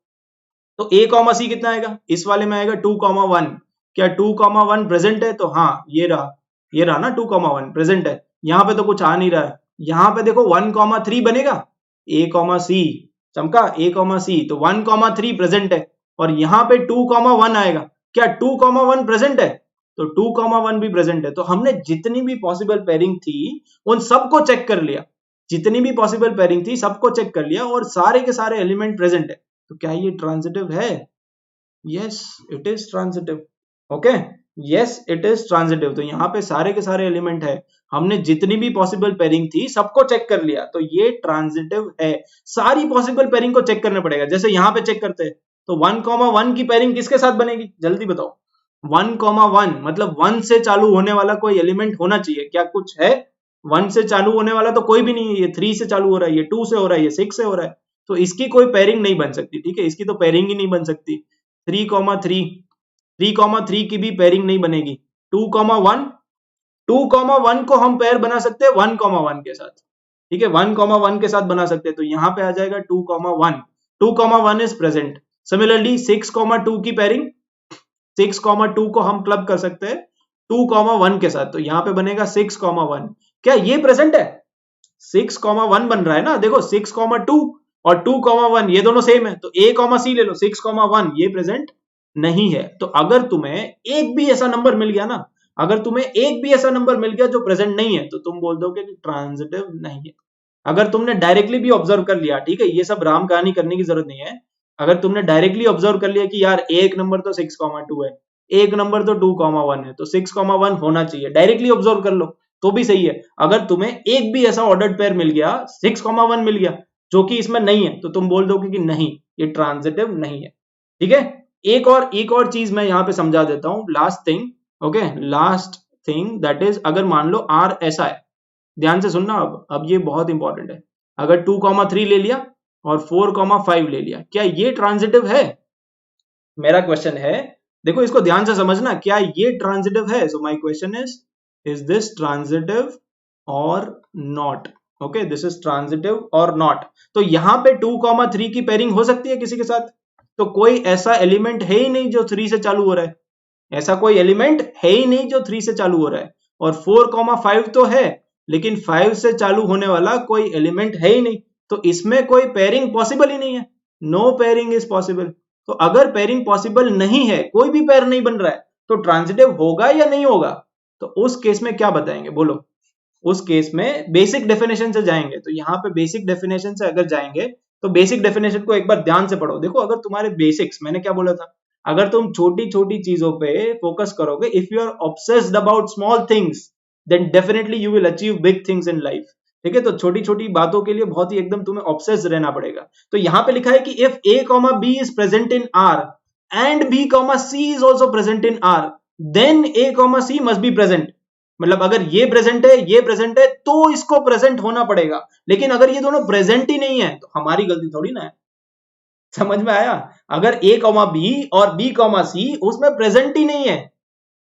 तो a, c कितना आएगा? इस वाले में आएगा 2,1। क्या 2,1 प्रेजेंट है? तो हाँ, ये रहा ना, 2,1 प्रेजेंट है। यहां पे तो कुछ आ नहीं रहा है। यहां पे देखो 1,3 बनेगा, a, c चमका, a, c, तो 1,3 प्रेजेंट है और यहां पे 2,1 आएगा। क्या 2,1 प्रेजेंट है? तो 2,1 भी प्रेजेंट है। तो हमने जितनी भी पॉसिबल पेयरिंग थी उन सबको चेक कर लिया, जितनी भी पॉसिबल पेयरिंग थी सबको चेक कर लिया और सारे के सारे एलिमेंट प्रेजेंट है। तो क्या ये ट्रांजिटिव है? Yes, it is transitive. Okay, yes it is transitive. तो यहाँ पे सारे के सारे एलिमेंट है, हमने जितनी भी पॉसिबल पेयरिंग थी सबको चेक कर लिया, तो ये ट्रांजिटिव है। सारी पॉसिबल पेयरिंग को चेक करना पड़ेगा। जैसे यहाँ पे चेक करते हैं, तो 1,1 की पेयरिंग किसके साथ बनेगी? जल्दी बताओ। 1,1 मतलब 1 से चालू होने वाला कोई एलिमेंट होना चाहिए। क्या कुछ है? 1 से चालू होने वाला तो कोई भी नहीं है। ये 3 से चालू हो रहा है, ये 2 से हो रहा है, ये 6 से हो रहा है, तो इसकी कोई पेयरिंग नहीं बन सकती। ठीक है, इसकी तो पेयरिंग ही नहीं बन सकती। 3,3 की भी पेयरिंग नहीं बनेगी। 2,1 को हम पेयर बना सकते हैं 1,1 के साथ। ठीक है, 1,1 के साथ बना सकते हैं। तो यहां पे आ जाएगा 2,1, 2,1 इज प्रेजेंट। सिमिलरली 6,2 की पेयरिंग, 6,2 को हम क्लब कर सकते हैं 2,1 के साथ। तो यहां पे बनेगा 6,1। क्या ये प्रेजेंट है? 6,1 बन रहा है ना, देखो 6,2 और 2,1 ये दोनों सेम है। तो a, c ले लो, 6,1 ये प्रेजेंट नहीं है। तो अगर तुम्हें एक भी ऐसा नंबर मिल गया ना, अगर तुम्हें एक भी ऐसा नंबर मिल गया जो प्रेजेंट नहीं है, तो तुम बोल दोगे कि ट्रांजिटिव नहीं है। अगर तुमने डायरेक्टली भी ऑब्जर्व कर लिया, ठीक है, ये सब राम कहानी करने की जरूरत नहीं है। अगर तुमने डायरेक्टली ऑब्जर्व कर लिया कि यार एक नंबर तो 6,2 है, एक नंबर तो 2,1 है, तो 6,1 होना चाहिए, डायरेक्टली ऑब्जर्व कर लो तो भी सही है। अगर तुम्हें एक भी ऐसा ऑर्डर्ड पेयर मिल गया, 6,1 मिल गया, जो कि इसमें नहीं है, तो तुम बोल दोगे कि नहीं, ये ट्रांजिटिव नहीं है। ठीक है, एक और चीज मैं यहाँ पे समझा देता हूँ, last thing, okay, last thing that is, अगर मान लो आर ऐसा है, ध्यान से सुनना, अब ये बहुत इंपॉर्टेंट है, अगर 2,3 ले लिया और 4,5 ले लिया, क्या ये ट्रांजिटिव है? मेरा क्वेश्चन है, देखो इसको ध्यान से समझना, क्या ये ट्रांजिटिव है? So my question is this transitive or not? Okay, this is transitive or not. तो यहाँ पे 2,3 की पेयरिंग हो सकती है किसी के साथ? तो कोई ऐसा एलिमेंट है ही नहीं जो 3 से चालू हो रहा है, ऐसा कोई एलिमेंट है ही नहीं जो 3 से चालू हो रहा है। और 4,5 तो है, लेकिन 5 से चालू होने वाला कोई एलिमेंट है ही नहीं, तो इसमें कोई पेयरिंग पॉसिबल ही नहीं है। No pairing is possible. तो अगर पेयरिंग पॉसिबल नहीं है, कोई भी पेयर नहीं बन रहा है, तो ट्रांजिटिव होगा या नहीं होगा? तो उस केस में क्या बताएंगे, बोलो? उस केस में बेसिक डेफिनेशन से जाएंगे। तो यहाँ पे बेसिक डेफिनेशन से अगर जाएंगे, तो बेसिक डेफिनेशन को एक बार ध्यान से पढ़ो। देखो, अगर तुम्हारे बेसिक्स, मैंने क्या बोला था, अगर तुम छोटी छोटी चीजों पे फोकस करोगे, if you are obsessed about small things, then definitely you will achieve big things in life. ठीक है, तो छोटी छोटी बातों के लिए बहुत ही एकदम तुम्हें ऑब्सेस्ड रहना पड़ेगा। तो यहाँ पे लिखा है कि if A comma B is present in R and B comma C is also present in R, then A comma C must be present. मतलब अगर ये प्रेजेंट है, ये प्रेजेंट है, तो इसको प्रेजेंट होना पड़ेगा। लेकिन अगर ये दोनों प्रेजेंट ही नहीं है, तो हमारी गलती थोड़ी ना है। समझ में आया? अगर ए कॉमा बी और बी कॉमा सी उसमें प्रेजेंट ही नहीं है,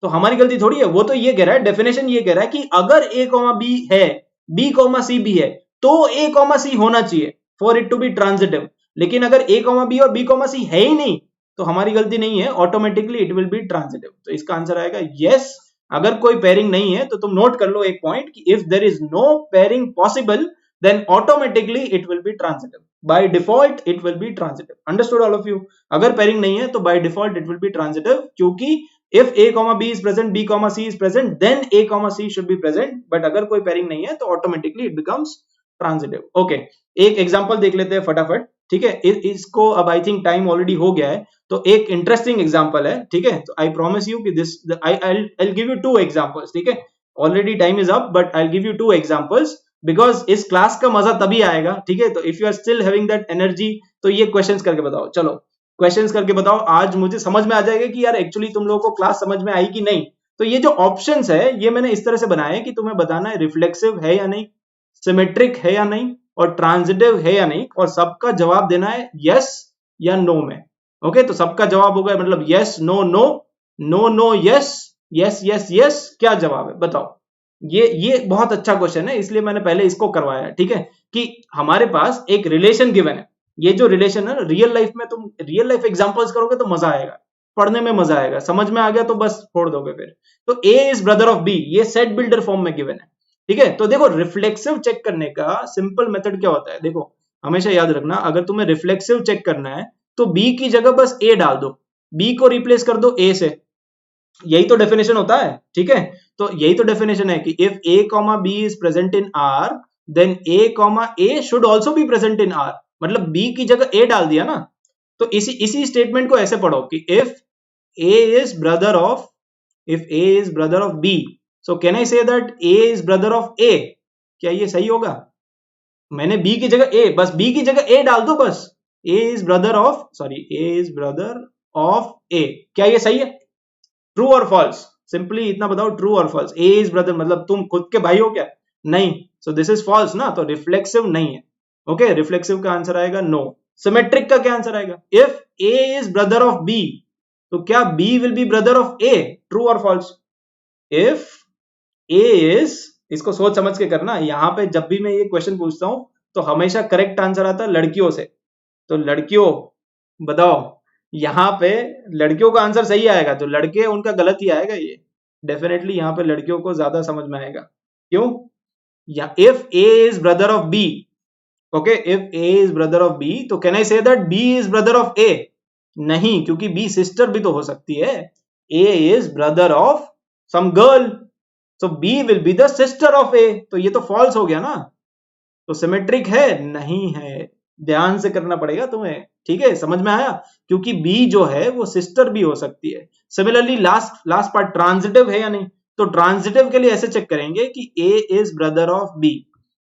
तो हमारी गलती थोड़ी है। वो तो ये कह रहा है, डेफिनेशन ये कह रहा है कि अगर ए कॉमा बी है, बी कॉमा सी भी है, तो ए कॉमा सी होना चाहिए for it to be transitive. लेकिन अगर ए कॉमा बी और बी कॉमा सी है ही नहीं, तो हमारी गलती नहीं है, automatically it will be transitive. तो इसका आंसर आएगा यस। अगर कोई पेयरिंग नहीं है, तो तुम नोट कर लो एक पॉइंट कि if there is no pairing possible, then automatically it will be transitive. By default it will be transitive. Understood all of you? अगर पेयरिंग नहीं है, तो by default it will be transitive, क्योंकि if a comma b is present, b comma c is present, then a comma c should be present. but अगर कोई pairing नहीं है, तो automatically it becomes transitive. Okay, एक example देख लेते हैं फटाफट। ठीक है, इसको अब आई थिंक टाइम ऑलरेडी हो गया है, तो एक इंटरेस्टिंग एग्जांपल है। ठीक है, तो आई प्रॉमिस यू कि this I give you 2 examples. ठीक है, already time is up, but I give you 2 examples because इस क्लास का मजा तभी आएगा। ठीक है, तो if you are still having that energy, तो ये क्वेश्चंस करके बताओ। चलो क्वेश्चंस करके बताओ, आज मुझे समझ में आ जाएगा कि यार एक्चुअली तुम लोगों को क्लास समझ में आई कि नहीं। तो ये जो ऑप्शंस है, ये मैंने इस तरह से बनाए कि तुम्हें बताना है रिफ्लेक्सिव है या नहीं, सिमेट्रिक है या नहीं, और ट्रांजिटिव है या नहीं, और सबका जवाब देना है यस या नो में। ओके, तो सबका जवाब होगा मतलब yes no no, no no yes, yes yes yes. क्या जवाब है बताओ? ये बहुत अच्छा क्वेश्चन है, इसलिए मैंने पहले इसको करवाया। ठीक है, कि हमारे पास एक रिलेशन गिवन है। ये जो रिलेशन है, रियल लाइफ में तुम रियल लाइफ एग्जांपल्स करोगे तो मजा आएगा, पढ़ने में मजा आएगा। समझ में आ गया तो बस छोड़ दोगे फिर। तो ए इज ब्रदर ऑफ बी, ये सेट बिल्डर फॉर्म में गिवन है। ठीक है, तो देखो रिफ्लेक्सिव चेक करने का सिंपल मेथड क्या होता है, देखो हमेशा याद रखना, अगर तुम्हें रिफ्लेक्सिव चेक करना है, तो बी की जगह बस ए डाल दो, बी को रिप्लेस कर दो ए से। यही तो डेफिनेशन होता है। ठीक है, तो यही तो डेफिनेशन है कि if A comma B is present in R, then A comma A should also be present in R. मतलब बी की जगह ए डाल दिया ना। तो इसी स्टेटमेंट को ऐसे पढ़ो कि if A is brother of, if A is brother of B, so can I say that A is brother of A? क्या ये सही होगा? मैंने बी की जगह ए, बस बी की जगह ए डाल दो बस। A is brother of, sorry, A is brother of A, क्या ये सही है? ट्रू और फॉल्स? सिंपली इतना बताओ, ट्रू और फॉल्स। ए इज ब्रदर मतलब तुम खुद के भाई हो क्या? नहीं, सो दिस इज फॉल्स ना, तो रिफ्लेक्सिव नहीं है। ओके, रिफ्लेक्सिव का आंसर आएगा नो। सिमेट्रिक का क्या आंसर आएगा? If A is brother of B, तो क्या B will be brother of A? True और फॉल्स? इफ ए इज, इसको सोच समझ के करना, यहां पे जब भी मैं ये क्वेश्चन पूछता हूं, तो हमेशा करेक्ट आंसर आता है लड़कियों से। तो लड़कियों बताओ, यहाँ पे लड़कियों का आंसर सही आएगा, जो लड़के उनका गलत ही आएगा। ये डेफिनेटली यहाँ पे लड़कियों को ज्यादा समझ में आएगा। क्यों? या if A is brother of B, okay, if A is brother of B, तो can I say that B is brother of A? नहीं, क्योंकि बी सिस्टर भी तो हो सकती है। A is brother of some girl, so B will be the sister of A, तो ये तो फॉल्स हो गया ना। तो सिमेट्रिक है? नहीं है, ध्यान से करना पड़ेगा तुम्हें। ठीक है, समझ में आया? क्योंकि बी जो है वो सिस्टर भी हो सकती है। सिमिलरली लास्ट पार्ट ट्रांजिटिव है या नहीं, तो ट्रांजिटिव के लिए ऐसे चेक करेंगे कि A is brother of B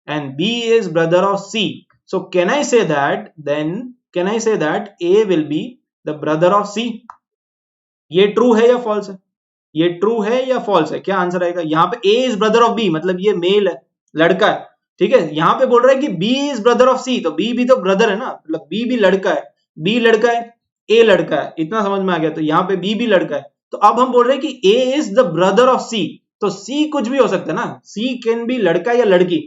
and B is brother of C, so can I say that, then can I say that A will be the brother of C? ये ट्रू है या false है? ये true है या false है? क्या answer आएगा? यहाँ पे ए इज ब्रदर ऑफ बी, मतलब ये मेल है, लड़का है, ठीक है। यहाँ पे बोल रहा है कि बी इज ब्रदर ऑफ सी, तो बी भी तो ब्रदर है ना, मतलब बी भी लड़का है, बी लड़का है, ए लड़का है, इतना समझ में आ गया। तो यहाँ पे बी भी लड़का है, तो अब हम बोल रहे हैं कि A is the brother of सी, तो सी कुछ भी हो सकता है ना, सी कैन बी लड़का या लड़की,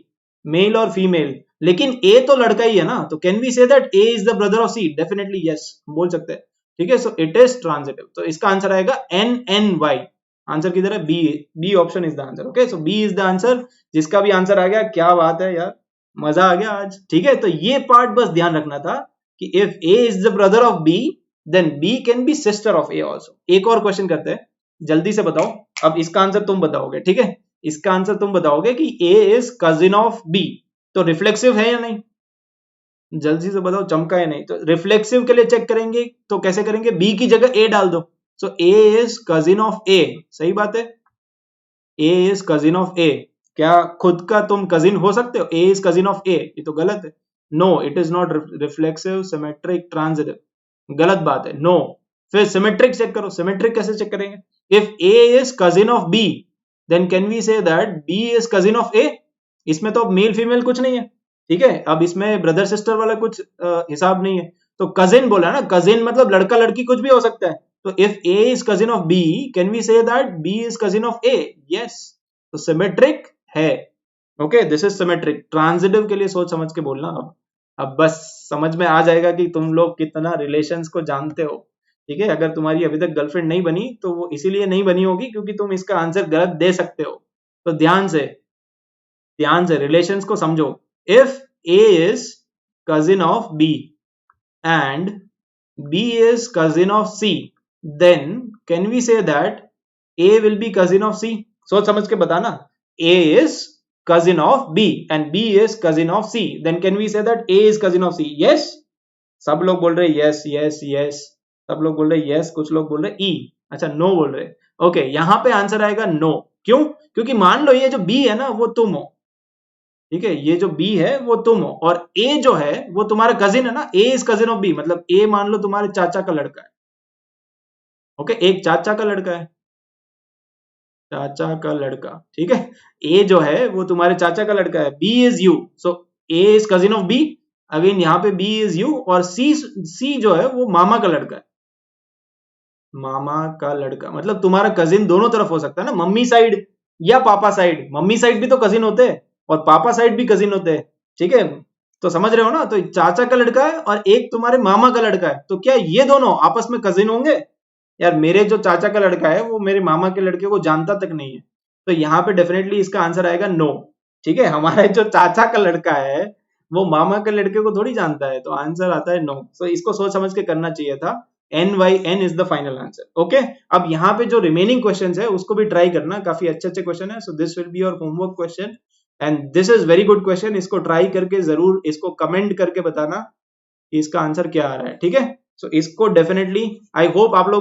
मेल और फीमेल, लेकिन ए तो लड़का ही है ना, तो can we say that A is the brother of C? Definitely yes, बोल सकते हैं, ठीक है। सो इट इज ट्रांजिटिव, तो इसका आंसर आएगा एन एन वाई। आंसर किधर है? B, B option is the answer. Okay, so B is the answer, जिसका भी आंसर आ गया, क्या बात है यार, मजा आ गया आज, ठीक है। तो ये पार्ट बस ध्यान रखना था कि if A is the brother of B, then B can be sister of A also. एक और क्वेश्चन करते हैं, जल्दी से बताओ, अब इसका आंसर तुम बताओगे, ठीक है, इसका आंसर तुम बताओगे कि A is cousin of B, तो रिफ्लेक्सिव है या नहीं, जल्दी से बताओ, चमका या नहीं। तो रिफ्लेक्सिव के लिए चेक करेंगे, तो कैसे करेंगे? बी की जगह ए डाल दो, so A is cousin of A, सही बात है, A is cousin of A. क्या खुद का तुम कजिन हो सकते हो? A is cousin of A, ये तो गलत है, no it is not reflexive, symmetric, transitive, गलत बात है, नो। फिर सिमेट्रिक चेक करो, सिमेट्रिक कैसे चेक करेंगे? If A is cousin of B, then can we say that B is cousin of ए? इसमें तो मेल फीमेल कुछ नहीं है, ठीक है, अब इसमें ब्रदर सिस्टर वाला कुछ हिसाब नहीं है, तो कजिन बोला ना, कजिन मतलब लड़का लड़की कुछ भी हो सकता है, तो if A is cousin of B, can we say that B is cousin of A? Yes, तो सिमेट्रिक है। Okay, this is symmetric. Transitive के लिए सोच समझ के बोलना, अब बस समझ में आ जाएगा कि तुम लोग कितना रिलेशंस को जानते हो, ठीक है। अगर तुम्हारी अभी तक गर्लफ्रेंड नहीं बनी तो वो इसीलिए नहीं बनी होगी क्योंकि तुम इसका आंसर गलत दे सकते हो, तो ध्यान से रिलेशंस को समझो। If A is cousin of B and B is cousin of C, then can we say that A will be cousin of C? सोच समझ के बताना, A is cousin of B and B is cousin of C, then can we say that A is cousin of C? Yes, सब लोग बोल रहे yes yes yes, सब लोग बोल रहे यस, कुछ लोग बोल रहे ई, अच्छा नो बोल रहे। ओके, यहाँ पे आंसर आएगा नो। क्यों? क्योंकि मान लो ये जो बी है ना वो तुम हो, ठीक है, ये जो बी है वो तुम हो, और ए जो है वो तुम्हारा कजिन है ना, ए इज कजिन ऑफ बी, मतलब ए मान लो तुम्हारे चाचा का लड़का है, ओके, एक चाचा का लड़का है, चाचा का लड़का, ठीक है, ए जो है वो तुम्हारे चाचा का लड़का है, B is you, so A is cousin of B, again यहाँ पे बी इज यू, और सी जो है वो मामा का लड़का है, मामा का लड़का, मतलब तुम्हारा कजिन दोनों तरफ हो सकता है ना, मम्मी साइड या पापा साइड, मम्मी साइड भी तो कजिन होते हैं और पापा साइड भी कजिन होते हैं, ठीक है, तो समझ रहे हो ना। तो चाचा का लड़का है और एक तुम्हारे मामा का लड़का है, तो क्या ये दोनों आपस में कजिन होंगे? यार मेरे जो चाचा का लड़का है वो मेरे मामा के लड़के को जानता तक नहीं है, तो यहाँ पे डेफिनेटली इसका आंसर आएगा नो, ठीक है। हमारा जो चाचा का लड़का है वो मामा के लड़के को थोड़ी जानता है, तो आंसर आता है नो। तो इसको सोच समझ के करना चाहिए था, N Y N is the final answer. Okay, अब यहाँ पे जो रिमेनिंग क्वेश्चन है उसको भी ट्राई करना, काफी अच्छे अच्छे क्वेश्चन है, so this will be your homework question and this is very good question, इसको ट्राई करके जरूर इसको कमेंट करके बताना कि इसका आंसर क्या आ रहा है, ठीक है। सो इसको डेफिनेटली आई होप आप लोग